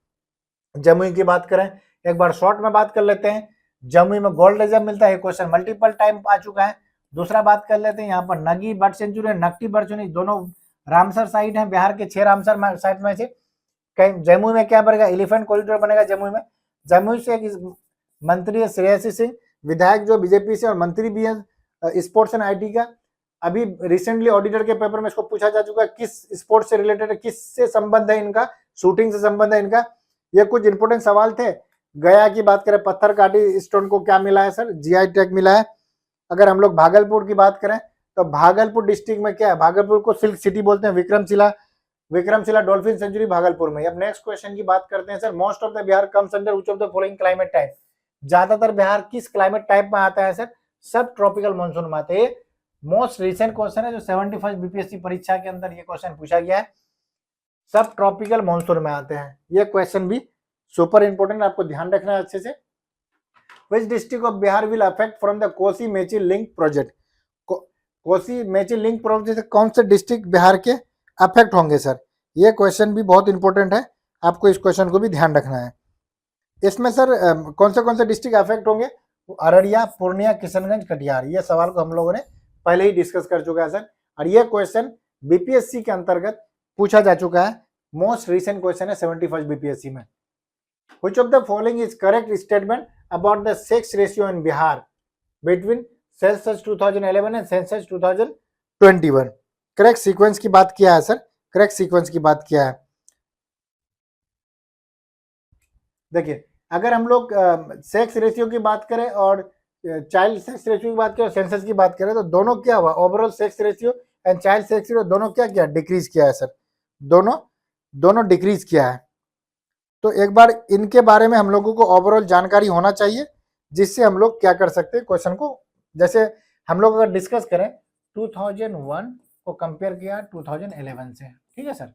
जमुई की बात करें, एक बार शॉर्ट में बात कर लेते हैं। जमुई में गोल्ड रिजर्व मिलता है, क्वेश्चन मल्टीपल टाइम आ चुका है। दूसरा बात कर लेते हैं यहाँ पर नगी बर्ड सेंचुरी और नकटी बर्ड सेंचुरी दोनों रामसर साइट है, बिहार के 6 रामसर साइट में से। कहीं जमुई में क्या बनेगा, एलिफेंट कॉरिडोर बनेगा जमुई में। जमुई से एक मंत्री है श्रेयसी सिंह, विधायक जो बीजेपी से और मंत्री भी है स्पोर्ट्स एंड आईटी का। अभी रिसेंटली ऑडिटर के पेपर में इसको पूछा जा चुका है किस स्पोर्ट्स से रिलेटेड है, किससे संबंध है इनका, शूटिंग से संबंध है इनका। ये कुछ इंपोर्टेंट सवाल थे। गया की बात करें, पत्थर काटी स्टोन को क्या मिला है सर, जीआई टैग मिला है। अगर हम लोग भागलपुर की बात करें तो भागलपुर डिस्ट्रिक्ट में क्या है, भागलपुर को सिल्क सिटी बोलते हैं, विक्रमशिला डॉल्फिन सेंचुरी भागलपुर में। अब नेक्स्ट क्वेश्चन की बात करते हैं sir, most of the Bihar comes under which of the following climate type. ज्यादातर बिहार किस क्लाइमेट टाइप में आता है सर, सब ट्रॉपिकल मानसून में आते हैं। मोस्ट रिसेंट क्वेश्चन है जो 71 बीपीएससी परीक्षा के अंदर ये क्वेश्चन पूछा गया है, सब ट्रॉपिकल मानसून में आते हैं। ये क्वेश्चन भी सुपर इंपोर्टेंट, आपको ध्यान रखना है अच्छे से। Which district of Bihar will affect from the Kosi Mechi link project, Kosi Mechi link project से कौन से डिस्ट्रिक्ट बिहार के अफेक्ट होंगे सर, ये क्वेश्चन भी बहुत इंपॉर्टेंट है, आपको इस क्वेश्चन को भी ध्यान रखना है। इसमें सर कौन से डिस्ट्रिक्ट अफेक्ट होंगे, अररिया, पूर्णिया, किशनगंज, कटिहार। ये सवाल को हम लोगों ने पहले ही डिस्कस कर चुका है सर, और ये क्वेश्चन बीपीएससी के अंतर्गत पूछा जा चुका है। मोस्ट रिसेंट क्वेश्चन है 71 बीपीएससी में। Which of the following is correct statement about the sex ratio in Bihar between census 2011 and census 2021? Correct sequence की बात किया है सर, करेक्ट सीक्वेंस की बात किया है। देखिए अगर हम लोग सेक्स रेशियो की बात करें और चाइल्ड सेक्स रेशियो की बात करें और सेंसस की बात करें तो दोनों क्या हुआ, overall sex ratio and child sex ratio दोनों क्या किया, डिक्रीज किया है सर, दोनों डिक्रीज किया है। तो एक बार इनके बारे में हम लोगों को ओवरऑल जानकारी होना चाहिए, जिससे हम लोग क्या कर सकते हैं क्वेश्चन को, जैसे हम लोग अगर डिस्कस करें 2001 को कंपेयर किया 2011 से, ठीक है सर।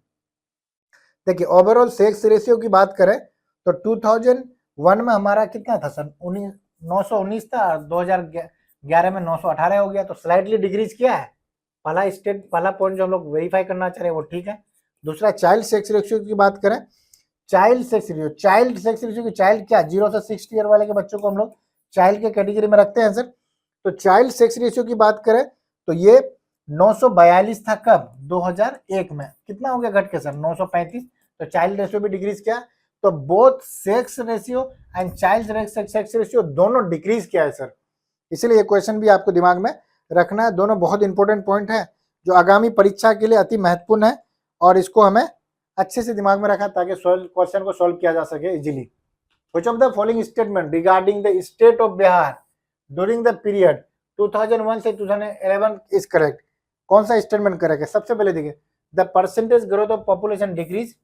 देखिए ओवरऑल सेक्स रेशियो की बात करें तो 2001 में हमारा कितना था सर, 919 था, 2011 में 918 हो गया, तो स्लाइटली डिक्रीज किया है। पहला पॉइंट जो हम लोग वेरीफाई करना चाह रहे हैं वो ठीक है। दूसरा चाइल्ड सेक्स रेशियो की बात करें, चाइल्ड सेक्स रेशियो की चाइल्ड क्या 0 से 60 ईयर वाले के बच्चों को हम लोग चाइल्ड के कैटेगरी में रखते हैं सर। तो चाइल्ड सेक्स रेशियो की बात करें तो ये 942 था कब, 2001 में, कितना हो गया घट के सर 935, तो चाइल्ड रेशियो भी डिक्रीज किया। तो both sex ratio and child sex ratio दोनों डिक्रीज किया है सर, इसलिए ये क्वेश्चन भी आपको दिमाग में रखना है। दोनों बहुत इंपॉर्टेंट पॉइंट है जो आगामी परीक्षा के लिए अति महत्वपूर्ण है, और इसको हमें अच्छे से दिमाग में रखा ताकि क्वेश्चन को सॉल्व किया जा सके easily. Which of the following statement regarding the state of Bihar during the period 2001 से 2011 is correct? कौन सा स्टेटमेंट करेक्ट है? सबसे पहले देखिए the percentage growth of population decrease,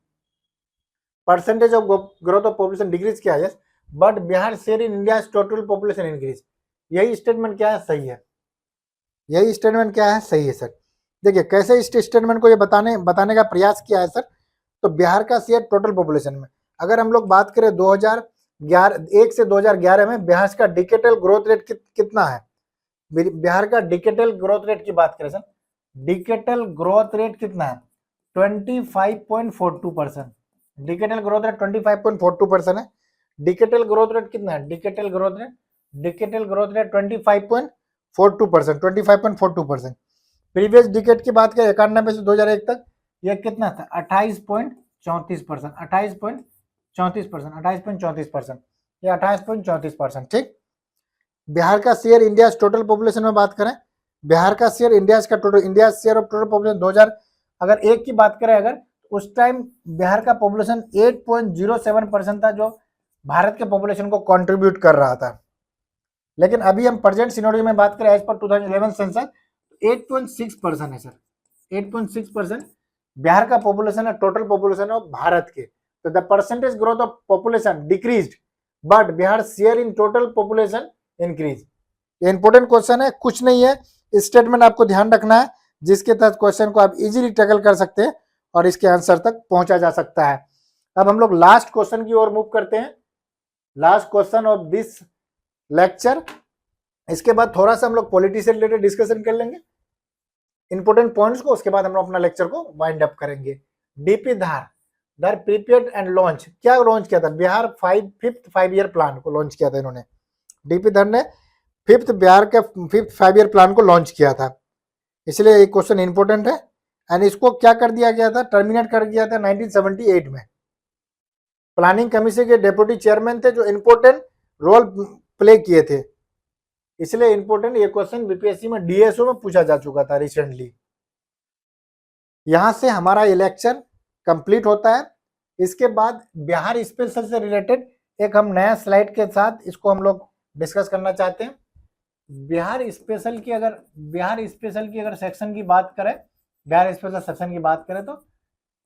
percentage of growth of population decrease किया है, but Bihar share in India total population increase. यही स्टेटमेंट क्या है, सही है, यही स्टेटमेंट क्या है, सही है सर। देखिए कैसे इस स्टेटमेंट को ये बताने का प्रयास किया है सर, तो बिहार का शेयर टोटल पॉपुलेशन में, अगर हम लोग बात करें 2011 से 2011 में बिहार का डिकेटल ग्रोथ रेट कितना है, बिहार का डिकेटल ग्रोथ रेट की बात करें सर, डिकेटल ग्रोथ रेट कितना है 25.42%, डिकेटल ग्रोथ रेट 25.42% है। डिकेटल ग्रोथ रेट कितना है, डिकेटल ग्रोथ रेट 25.42%, 25.42%। प्रीवियस डिकेट की बात करें 91 से 2001 तक यह कितना था 28.34%, 28.34%, ये 28.34%, ठीक। बिहार का शेयर इंडिया टोटल पॉपुलेशन में बात करें, बिहार का share India share of total population 2000 अगर एक की बात करें, अगर उस टाइम बिहार का पॉपुलेशन 8.07% था जो भारत के पॉपुलेशन को कंट्रीब्यूट कर रहा था, लेकिन अभी हम प्रेजेंट सिनेरियो में बात करें एज पर 2011 सेंसस 8.6% है सर, 8.6% बिहार का पॉपुलेशन है, टोटल पॉपुलेशन ऑफ भारत के। तो the percentage growth of population decreased but Bihar share in total population increase. ये इंपॉर्टेंट क्वेश्चन है, कुछ नहीं है, स्टेटमेंट आपको ध्यान रखना है जिसके तहत क्वेश्चन को आप इजीली टैकल कर सकते हैं और इसके आंसर तक पहुंचा जा सकता है। अब हम लोग लास्ट क्वेश्चन की ओर मूव करते हैं, last question of this lecture. इसके बाद थोड़ा सा हम लोग पॉलिटी से रिलेटेड डिस्कशन कर लेंगे, इंपोर्टेंट पॉइंट्स को, उसके बाद हम लोग अपना लेक्चर को वाइंड अप करेंगे। DP Dhar prepaid and launch, क्या लॉन्च किया था, बिहार 5th 5 ईयर प्लान को लॉन्च किया था इन्होंने, डीपी धर ने बिहार के 5th 5 ईयर प्लान को लॉन्च किया था, इसलिए ये क्वेश्चन इंपॉर्टेंट है। एंड इसको क्या कर दिया गया था, टर्मिनेट कर दिया था 1978 में। प्लानिंग कमीशन के डेप्यूटी चेयरमैन थे जो इंपॉर्टेंट रोल प्ले किए थे, इसलिए इंपॉर्टेंट ये क्वेश्चन बीपीएससी में डीएसओ में पूछा जा चुका था रिसेंटली। यहां से हमारा ये लेक्चर कंप्लीट होता है। इसके बाद बिहार स्पेशल से रिलेटेड एक हम नया स्लाइड के साथ इसको हम लोग डिस्कस करना चाहते हैं। बिहार स्पेशल की अगर सेक्शन की बात करें, बिहार स्पेशल सेक्शन की बात करें तो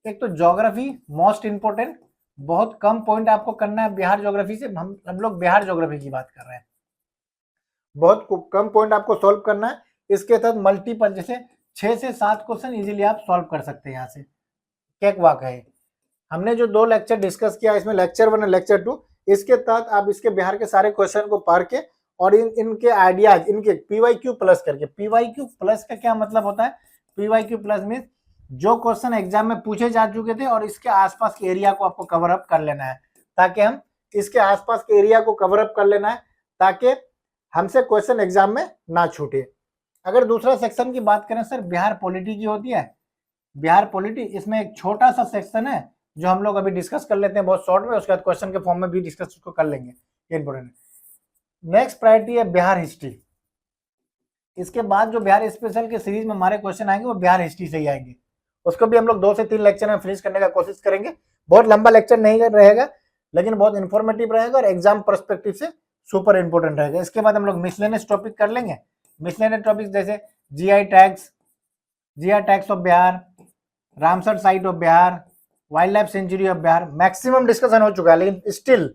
एक तो ज्योग्राफी मोस्ट इंपोर्टेंट, बहुत कम पॉइंट आपको करना है बिहार ज्योग्राफी से। हम लोग बिहार ज्योग्राफी की बात कर रहे हैं, बहुत कम पॉइंट आपको सॉल्व करना है। इसके तहत मल्टीपल जैसे 6 से 7 क्वेश्चन इजीली आप सॉल्व कर सकते हैं। यहाँ से कैक वाक है। हमने जो 2 लेक्चर डिस्कस किया इसमें लेक्चर 1 और लेक्चर 2, इसके तहत आप इसके बिहार के सारे क्वेश्चन को पढ़ के और इनके आइडियाज, इनके पीवाईक्यू प्लस करके, पीवाईक्यू प्लस का क्या मतलब होता है, पीवाईक्यू प्लस मीन जो क्वेश्चन एग्जाम में पूछे जा चुके थे और इसके आसपास के एरिया को आपको कवर अप कर लेना है, ताकि हम इसके आसपास के एरिया को कवर अप कर लेना है ताकि हमसे क्वेश्चन एग्जाम में ना छूटे। अगर दूसरा सेक्शन की बात करें सर, बिहार पॉलिटी की होती है, बिहार पॉलिटी, इसमें एक छोटा सा सेक्शन है जो हम लोग अभी डिस्कस कर लेते हैं बहुत शॉर्ट में, उसके बाद क्वेश्चन के फॉर्म में भी डिस्कस उसको कर लेंगे, ये इंपोर्टेंट है। नेक्स्ट प्रायोरिटी है बिहार हिस्ट्री। इसके बाद जो बिहार स्पेशल के सीरीज में हमारे क्वेश्चन आएंगे वो बिहार हिस्ट्री से ही आएंगे, उसको भी हम लोग 2 से 3 लेक्चर में फिनिश करने का कोशिश करेंगे। बहुत लंबा लेक्चर नहीं रहेगा लेकिन बहुत इंफॉर्मेटिव रहेगा और एग्जाम पर्सपेक्टिव से सुपर इंपोर्टेंट रहेगा। इसके बाद हम लोग मिसलेनियस टॉपिक कर लेंगे, मिसलेनियस टॉपिक जैसे GI tags of Bihar, Ramsar site of Bihar, wild life sanctuary of Bihar. Maximum discussion हो चुका है लेकिन still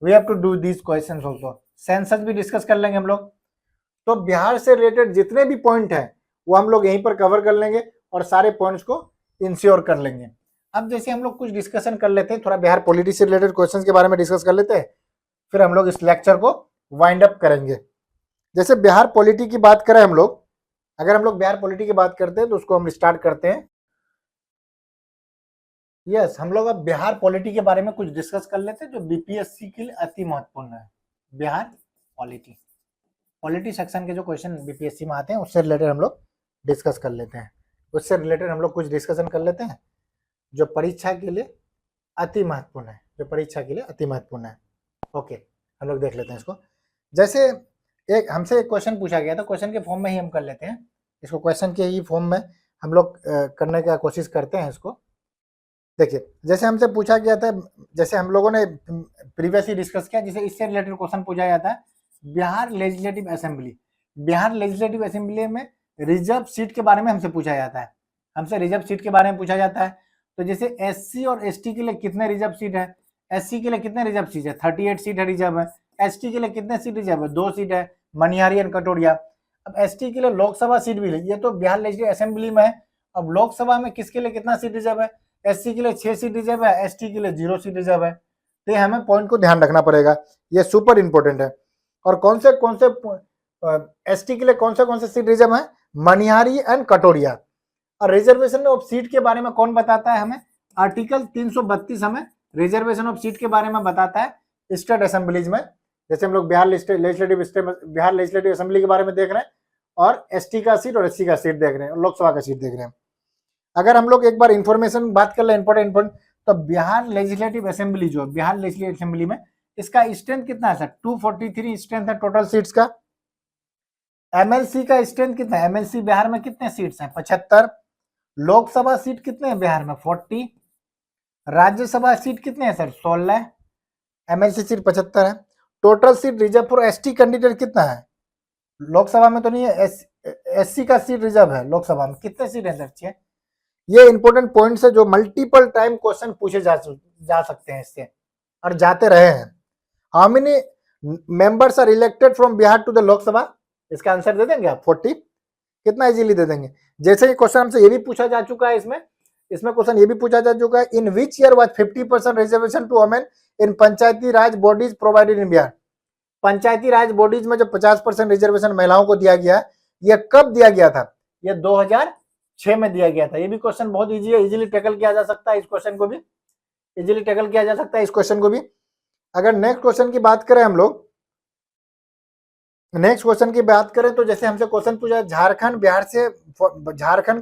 we have to do these questions also. Census भी डिस्कस कर लेंगे हम लोग। तो बिहार से रिलेटेड जितने भी पॉइंट हैं वो हम लोग यहीं पर कवर कर लेंगे और सारे पॉइंट्स को इंश्योर कर लेंगे। अब जैसे हम लोग कुछ डिस्कशन कर लेते हैं, थोड़ा बिहार पॉलिटी से रिलेटेड क्वेश्चंस के बारे में डिस्कस कर लेते हैं, फिर हम लोग इस लेक्चर को वाइंड अप करेंगे। जैसे बिहार पॉलिटी की बात करें हम लोग, अगर हम लोग बिहार पॉलिटी की बात करते हैं तो उसको हम स्टार्ट करते हैं। यस, हम लोग अब बिहार पॉलिटी के बारे में कुछ डिस्कस कर लेते हैं जो बीपीएससी के लिए अति महत्वपूर्ण है। बिहार पॉलिटी सेक्शन के जो क्वेश्चन बीपीएससी में आते हैं उससे रिलेटेड हम लोग डिस्कस कर लेते हैं, उससे रिलेटेड हम लोग कुछ डिस्कशन कर लेते हैं जो परीक्षा के लिए अति महत्वपूर्ण है, जो परीक्षा के लिए अति महत्वपूर्ण है। ओके, हम लोग देख लेते हैं इसको। जैसे हमसे एक क्वेश्चन पूछा गया था, क्वेश्चन के फॉर्म में ही हम कर लेते हैं इसको, क्वेश्चन के ही फॉर्म में हम लोग करने का कोशिश करते हैं इसको। देखिए, जैसे हमसे पूछा गया था, जैसे हम लोगों ने प्रीवियसली डिस्कस किया, जैसे इससे रिलेटेड क्वेश्चन पूछा जाता है Bihar legislative assembly. Bihar legislative assembly में रिजर्व सीट के बारे में हमसे पूछा जाता है, हमसे रिजर्व सीट के बारे में पूछा जाता है। तो जैसे एससी और एसटी के लिए कितने रिजर्व सीट है, एससी के लिए कितने रिजर्व सीट है, 38 सीट है रिजर्व है। एसटी के लिए कितने सीट रिजर्व है, 2 सीट है, मनिहारी एंड कटोरिया। अब एसटी के लिए लोकसभा सीट भी है, ये तो बिहार लेजिस्लेटिव असेंबली में है। अब लोकसभा में किसके लिए कितना सीट रिजर्व है, एससी के लिए 6 सीट रिजर्व है, एसटी के लिए 0 सीट रिजर्व है। तो हमें पॉइंट को ध्यान रखना पड़ेगा, ये सुपर इंपोर्टेंट है। और कौन से एसटी के लिए कौन से सीट रिजर्व है, मनिहारी एंड कटोरिया। और रिजर्वेशन ऑफ सीट के बारे में कौन बताता है हमें, आर्टिकल 332 हमें रिजर्वेशन ऑफ सीट के बारे में बताता है स्टेट असेंबलीज में। जैसे हम लोग बिहार लेजिस्लेटिव असेंबली के बारे में देख रहे हैं और एसटी का सीट और एससी का सीट देख रहे हैं और लोकसभा का सीट देख रहे हैं। अगर हम लोग एक बार इंफॉर्मेशन बात कर ले इंपॉर्टेंट, तो बिहार लेजिस्लेटिव असेंबली जो बिहार लेजिस्लेटिव असेंबली में इसका स्ट्रेंथ कितना है सर, 243 स्ट्रेंथ है टोटल सीट्स का। एमएलसी का स्ट्रेंथ कितना है, एमएलसी बिहार में कितने सीट्स हैं, 75। लोकसभा सीट कितने हैं बिहार में, 40। राज्यसभा सीट कितने हैं सर, 16। एमएलसी सीट 75 है। Total seat reserve for ST candidate कितना है, लोकसभा में तो नहीं है, एससी का सीट रिजर्व है लोकसभा में, कितने सीट है सर, ये इंपॉर्टेंट पॉइंट्स है जो मल्टीपल टाइम क्वेश्चन पूछे जा सकते हैं इससे और जाते रहे हैं। How many members are elected from Bihar to the Lok Sabha, इसका आंसर दे देंगे आप, 40। कितना इजीली दे देंगे। जैसे कि क्वेश्चन हमसे ये भी पूछा जा चुका है, इसमें क्वेश्चन ये भी पूछा जा चुका है, in which year was 50% reservation to women in panchayati raj bodies provided in Bihar. Panchayati raj bodies में जो 50% रिजर्वेशन महिलाओं को दिया गया, यह कब दिया गया था, यह 2006 में दिया गया था। ये भी क्वेश्चन बहुत इजी है, इजीली टैकल किया जा सकता है, इस क्वेश्चन को भी इजीली टैकल किया जा सकता है, इस क्वेश्चन को भी। अगर नेक्स्ट क्वेश्चन की बात करें हम लोग, नेक्स्ट क्वेश्चन की बात करें तो जैसे हमसे क्वेश्चन पूछा झारखंड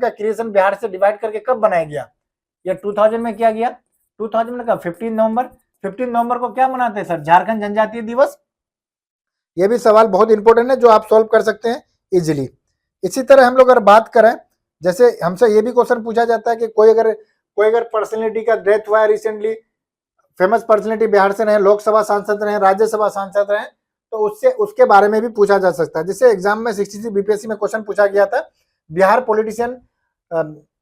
का क्रिएशन बिहार से डिवाइड करके कब बनाया गया? ये 2000 में किया गया। 2000 में कब? 15 नवंबर को क्या मनाते हैं सर? झारखंड जनजातीय दिवस। ये भी सवाल बहुत इंपॉर्टेंट है जो आप सॉल्व कर सकते हैं इजीली। इसी तरह हम लोग अगर बात करें, जैसे हमसे ये भी क्वेश्चन पूछा जाता है कि कोई अगर पर्सनैलिटी का डेथ हुआ है रिसेंटली, फेमस पर्सनैलिटी बिहार से रहे, लोकसभा सांसद रहे, राज्यसभा सांसद रहे, तो उसके बारे में भी पूछा जा सकता है। जैसे एग्जाम में 63 बीपीएससी में क्वेश्चन पूछा गया था बिहार पॉलिटिशियन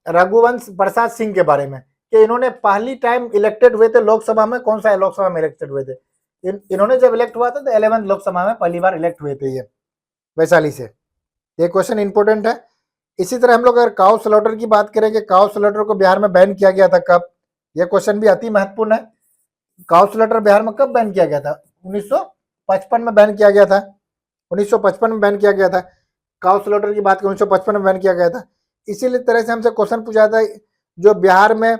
रघुवंश प्रसाद सिंह के बारे में कि इन्होंने पहली टाइम इलेक्टेड हुए थे लोकसभा में, कौन सा लोकसभा में इलेक्टेड हुए थे? इन्होंने जब इलेक्ट हुआ था तो 11वीं लोकसभा में पहली बार इलेक्ट हुए थे, ये वैशाली से। ये क्वेश्चन इंपॉर्टेंट है। इसी तरह हम लोग अगर काउ स्लॉटर की बात करें कि काउ स्लॉटर को बिहार में बैन किया गया था कब, यह क्वेश्चन भी अति महत्वपूर्ण है। काउ स्लॉटर बिहार में कब बैन किया गया था? 1955 में बैन किया गया था। 1955 में बैन किया गया था। काउ स्लॉटर की बात करें 1955 में बैन किया गया था। इसीलिए तरह से हमसे क्वेश्चन पूछा था जो बिहार में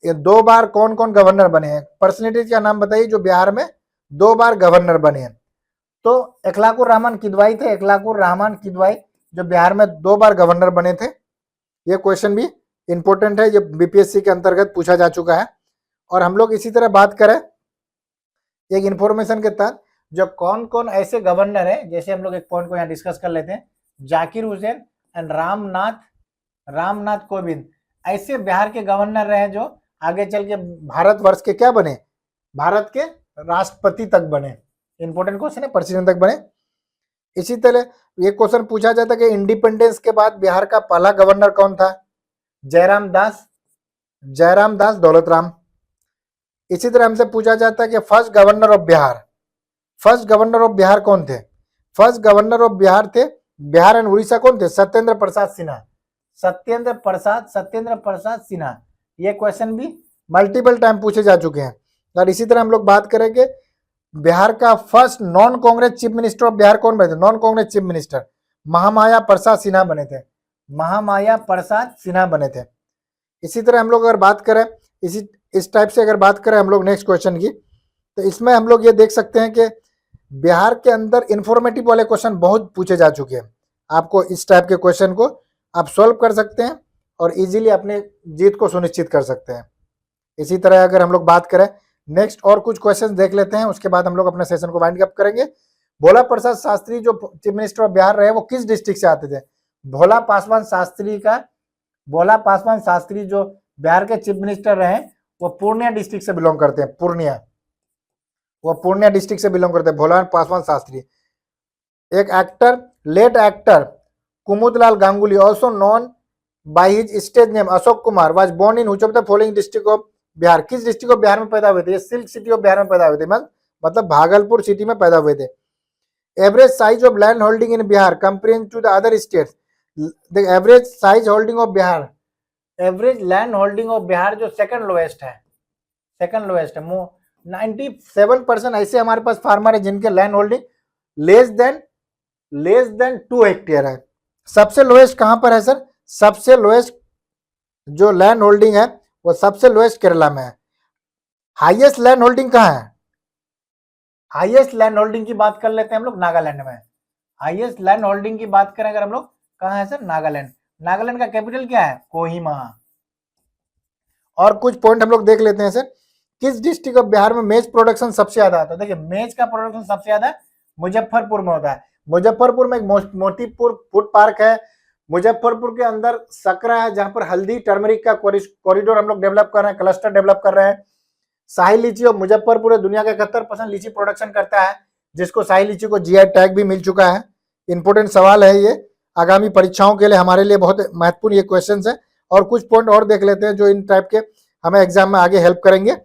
2 बार कौन कौन गवर्नर बने हैं, पर्सनैलिटी का नाम बताइए जो बिहार में 2 बार गवर्नर बने हैं। तो अखलाकुर रहमान किदवाई थे, अखलाकुर रहमान किदवाई जो बिहार में 2 बार गवर्नर बने थे। ये क्वेश्चन भी इंपॉर्टेंट है, ये बीपीएससी के अंतर्गत पूछा जा चुका है। और हम लोग इसी तरह बात करें एक इंफॉर्मेशन के तहत जो कौन कौन ऐसे गवर्नर है, जैसे हम लोग एक पॉइंट को यहाँ डिस्कस कर लेते हैं। जाकिर हुसैन एंड रामनाथ कोविंद ऐसे बिहार के गवर्नर रहे जो आगे चल के भारतवर्ष के क्या बने? भारत के राष्ट्रपति तक बने। इंपॉर्टेंट क्वेश्चन है, प्रेसिडेंट तक बने। इसी तरह ये क्वेश्चन पूछा जाता है कि इंडिपेंडेंस के बाद बिहार का पहला गवर्नर कौन था? जयराम दास दौलतराम। इसी तरह हमसे पूछा जाता है कि फर्स्ट गवर्नर ऑफ बिहार कौन थे? फर्स्ट गवर्नर ऑफ बिहार थे, बिहार एंड उड़ीसा कौन थे? सत्येंद्र प्रसाद सिन्हा। ये क्वेश्चन भी मल्टीपल टाइम पूछे जा चुके हैं। और इसी तरह हम लोग बात करेंगे बिहार का first non Congress chief minister of Bihar कौन बने थे? Non Congress chief minister Mahamaya Prasad Sinha बने थे। इसी तरह हम लोग अगर बात करें इस टाइप से अगर बात करें हम लोग नेक्स्ट क्वेश्चन की, तो इसमें हम लोग ये देख सकते हैं कि बिहार के अंदर इंफॉर्मेटिव वाले क्वेश्चन बहुत पूछे जा चुके हैं। आपको इस टाइप के क्वेश्चन को आप सॉल्व कर सकते हैं और इजीली अपने जीत को सुनिश्चित कर सकते हैं। इसी तरह अगर हम लोग बात करें नेक्स्ट और कुछ क्वेश्चन देख लेते हैं, उसके बाद हम लोग अपने सेशन को वाइंड अप करेंगे। भोला प्रसाद शास्त्री जो चीफ मिनिस्टर ऑफ बिहार रहे वो किस डिस्ट्रिक्ट से आते थे? भोला पासवान शास्त्री जो बिहार के चीफ मिनिस्टर रहे वो पूर्णिया डिस्ट्रिक्ट से बिलोंग करते हैं। पूर्णिया डिस्ट्रिक्ट से बिलोंग करते हैं भोला पासवान शास्त्री। एक late actor Kumudlal Ganguly also known by his stage name Ashok Kumar was born in which of the following district of Bihar? किस डिस्ट्रिक्ट ऑफ बिहार में पैदा हुए थे? ये सिल्क सिटी ऑफ बिहार में पैदा हुए थे, मतलब भागलपुर सिटी में पैदा हुए थे। Average size of land holding in Bihar comparing to the other states. The average size holding of Bihar, average land holding of Bihar जो सेकंड लोएस्ट है 97% ऐसे हमारे पास फार्मर है जिनके land holding less than 2 hectare है। सबसे लोएस्ट कहां पर है सर? सबसे लोएस्ट जो लैंड होल्डिंग है वो सबसे लोएस्ट केरला में है। हाईएस्ट लैंड होल्डिंग कहां है? हाईएस्ट लैंड होल्डिंग की बात कर लेते हैं हम लोग नागालैंड में। हाईएस्ट लैंड होल्डिंग की बात करें अगर हम लोग, कहां है सर? नागालैंड का कैपिटल क्या है? कोहिमा। और कुछ पॉइंट हम लोग देख लेते हैं सर। किस डिस्ट्रिक्ट ऑफ बिहार में मेज प्रोडक्शन सबसे ज्यादा आता है? देखिए मेज का प्रोडक्शन सबसे ज्यादा मुजफ्फरपुर में होता है। मुजफ्फरपुर में एक मोतीपुर फूड पार्क है। मुजफ्फरपुर के अंदर सकरा है जहां पर हल्दी टर्मरिक का कॉरिडोर हम लोग डेवलप कर रहे हैं, क्लस्टर डेवलप कर रहे हैं। शाही लीची और मुजफ्फरपुर दुनिया का 71% लीची प्रोडक्शन करता है, जिसको शाही लीची को जीआई टैग भी मिल चुका है। इंपोर्टेंट सवाल है ये, आगामी परीक्षाओं के लिए हमारे लिए बहुत महत्वपूर्ण ये क्वेश्चन है। और कुछ पॉइंट और देख लेते हैं जो इन टाइप के हमें एग्जाम में आगे हेल्प करेंगे।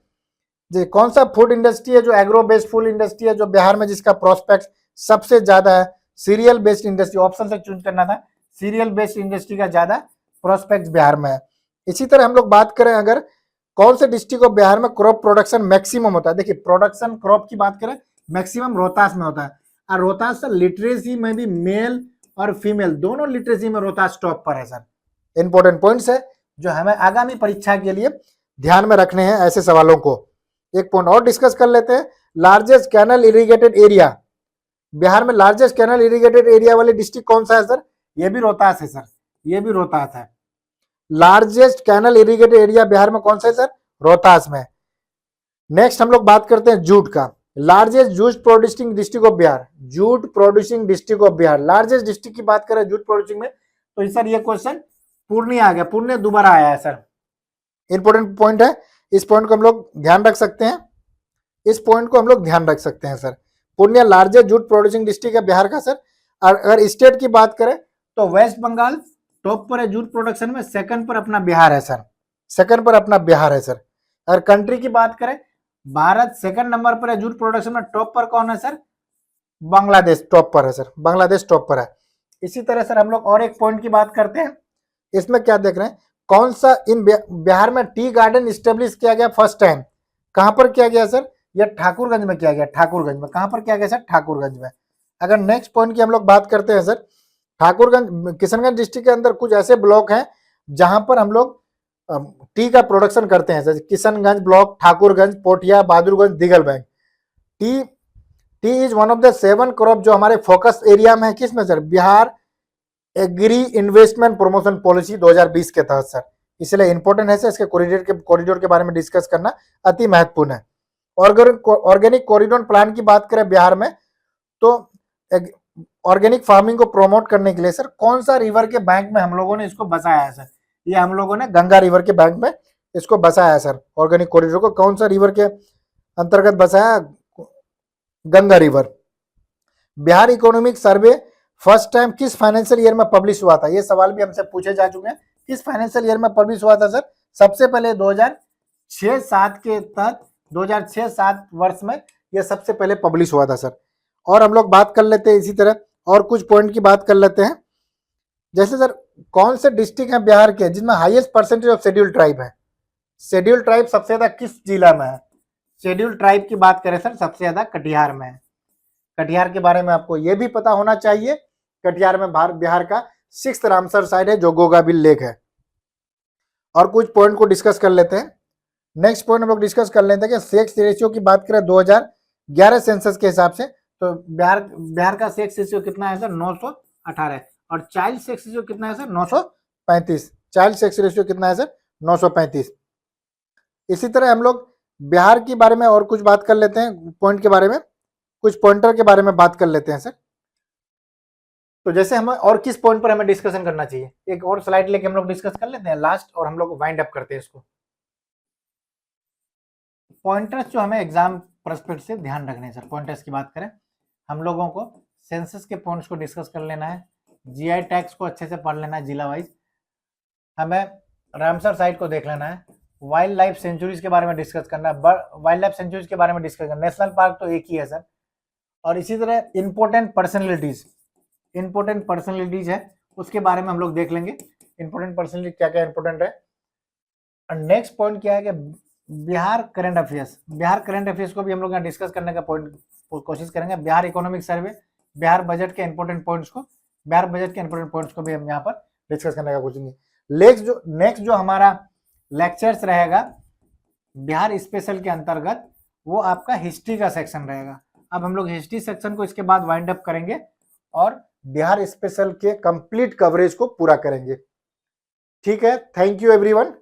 कौन सा फूड इंडस्ट्री है जो एग्रो बेस्ड फूड इंडस्ट्री है जो बिहार में जिसका प्रोस्पेक्ट सबसे ज्यादा है? सीरियल बेस्ड इंडस्ट्री, ऑप्शन से चूज करना था। सीरियल बेस्ड इंडस्ट्री का ज्यादा प्रोस्पेक्ट बिहार में है। इसी तरह हम लोग बात करें अगर कौन से डिस्ट्रिक्ट ऑफ बिहार में क्रॉप प्रोडक्शन मैक्सिमम होता है? देखिए प्रोडक्शन क्रॉप की बात करें मैक्सिमम रोहतास में होता है। और रोहतास सर लिटरेसी में भी मेल और फीमेल दोनों लिटरेसी में रोहतास टॉप पर है सर। इंपॉर्टेंट पॉइंट्स है जो हमें आगामी परीक्षा के लिए ध्यान में रखने हैं ऐसे सवालों को। एक पॉइंट और डिस्कस कर लेते हैं। Largest canal irrigated area Bihar में लार्जेस्ट कैनल इरिगेटेड एरिया वाली डिस्ट्रिक्ट कौन सा है सर? ये भी रोहतास है सर, ये भी रोहतास है। Largest canal irrigated area Bihar में कौन सा है सर? रोहतास में। नेक्स्ट हम लोग बात करते हैं जूट का। Largest jute producing district of Bihar, jute producing district of Bihar, largest district की बात करें जूट प्रोड्यूसिंग में, तो सर ये क्वेश्चन पूर्णिया आ गया, पूर्णिया दोबारा आया है सर। इंपॉर्टेंट पॉइंट है, इस पॉइंट को हम लोग ध्यान रख सकते हैं, इस पॉइंट को हम लोग ध्यान रख सकते हैं sir. Purnia largest jute producing district है बिहार का सर। और अगर स्टेट की बात करें तो वेस्ट बंगाल टॉप पर है जूट प्रोडक्शन में, सेकंड पर अपना बिहार है सर, सेकंड पर अपना बिहार है सर। अगर कंट्री की बात करें, भारत सेकंड नंबर पर है जूट प्रोडक्शन में, टॉप पर कौन है सर? बांग्लादेश टॉप पर है सर, बांग्लादेश टॉप पर है। इसी तरह सर हम लोग और एक पॉइंट की बात करते हैं, इसमें क्या देख रहे हैं, कौन सा इन बिहार में टी गार्डन स्टेब्लिश किया गया फर्स्ट टाइम? कहां पर किया गया सर? यह ठाकुरगंज में किया गया, ठाकुरगंज में। कहां पर किया गया सर? ठाकुरगंज में। अगर नेक्स्ट पॉइंट की हम लोग बात करते हैं सर, ठाकुरगंज किशनगंज डिस्ट्रिक्ट के अंदर कुछ ऐसे ब्लॉक हैं जहां पर हम लोग टी का प्रोडक्शन करते हैं sir. Kishanganj block, Thakurganj, Pothia, Bahadurganj, Digalbank. Tea tea is one of the 7 crop जो हमारे फोकस एरिया में है, किसमें sir? Bihar agri investment promotion policy 2020 के तहत सर। इसलिए इंपॉर्टेंट है सर, इसके कॉरिडोर के बारे में डिस्कस करना अति महत्वपूर्ण है। ऑर्गेनिक कॉरिडोर प्लान की बात करें बिहार में, तो ऑर्गेनिक फार्मिंग को प्रमोट करने के लिए सर कौन सा रिवर के बैंक में हम लोगों ने इसको बसाया है सर? ये हम लोगों ने गंगा रिवर के बैंक में इसको बसाया है सर। ऑर्गेनिक कॉरिडोर को कौन सा रिवर के अंतर्गत बसाया? Ganga river. Bihar economic survey first time किस फाइनेंशियल ईयर में पब्लिश हुआ था? ये सवाल भी हमसे पूछे जा चुके हैं, किस फाइनेंशियल ईयर में पब्लिश हुआ था सर? सबसे पहले 2006-07 के तहत 2006-07 वर्ष में यह सबसे पहले पब्लिश हुआ था सर। और हम लोग बात कर लेते हैं इसी तरह और कुछ पॉइंट की बात कर लेते हैं, जैसे सर कौन से डिस्ट्रिक्ट हैं बिहार के जिसमें highest percentage of schedule tribe है? शेड्यूल ट्राइब सबसे ज्यादा किस जिला में है? शेड्यूल ट्राइब की बात करें सर, सबसे ज्यादा कटिहार में है। कटिहार के बारे में आपको यह भी पता होना चाहिए, कटिहार में बिहार का 6th रामसर साइट है जो गोगाबिल लेक है। और कुछ पॉइंट को डिस्कस कर लेते हैं। नेक्स्ट पॉइंट हम लोग डिस्कस कर लेते हैं कि सेक्स रेशियो की बात करें 2011 सेंसस के हिसाब से, तो बिहार का सेक्स रेशियो कितना है सर? 918। और चाइल्ड सेक्स रेशियो कितना है सर? 935। चाइल्ड सेक्स रेशियो कितना है सर? 935। इसी तरह हम लोग बिहार के बारे में और कुछ बात कर लेते हैं, पॉइंट के बारे में, कुछ पॉइंटर के बारे में बात कर लेते हैं सर। तो जैसे हमें और किस पॉइंट पर हमें डिस्कशन करना चाहिए, एक और स्लाइड लेके हम लोग डिस्कस कर लेते हैं लास्ट, और हम लोग वाइंड अप करते हैं इसको। पॉइंटर्स जो हमें एग्जाम पर्सपेक्टिव से ध्यान रखने हैं सर, पॉइंटर्स की बात करें, हम लोगों को सेंसस के पॉइंट्स को डिस्कस कर लेना है, जीआई टैग्स को अच्छे से पढ़ लेना है जिला वाइज, हमें रामसर साइट को देख लेना है, वाइल्ड लाइफ सेंचुरीज के बारे में डिस्कस करना है, वाइल्ड लाइफ सेंचुरीज के बारे में डिस्कस करना, नेशनल पार्क तो एक ही है सर। और इसी तरह इंपॉर्टेंट पर्सनैलिटीज है उसके बारे में हम लोग देख लेंगे, इंपॉर्टेंट पर्सनैलिटी क्या क्या इंपॉर्टेंट है। और नेक्स्ट पॉइंट क्या है कि बिहार करंट अफेयर्स को भी हम लोग यहाँ डिस्कस करने का कोशिश करेंगे। Bihar economic survey, Bihar budget के इंपॉर्टेंट पॉइंट्स को भी हम यहाँ पर डिस्कस करने का कोशिश। नेक्स्ट जो हमारा लेक्चर्स रहेगा बिहार स्पेशल के अंतर्गत, वो आपका हिस्ट्री का सेक्शन रहेगा। अब हम लोग हिस्ट्री सेक्शन को इसके बाद वाइंड अप करेंगे और बिहार स्पेशल के कंप्लीट कवरेज को पूरा करेंगे। ठीक है, थैंक यू एवरीवन।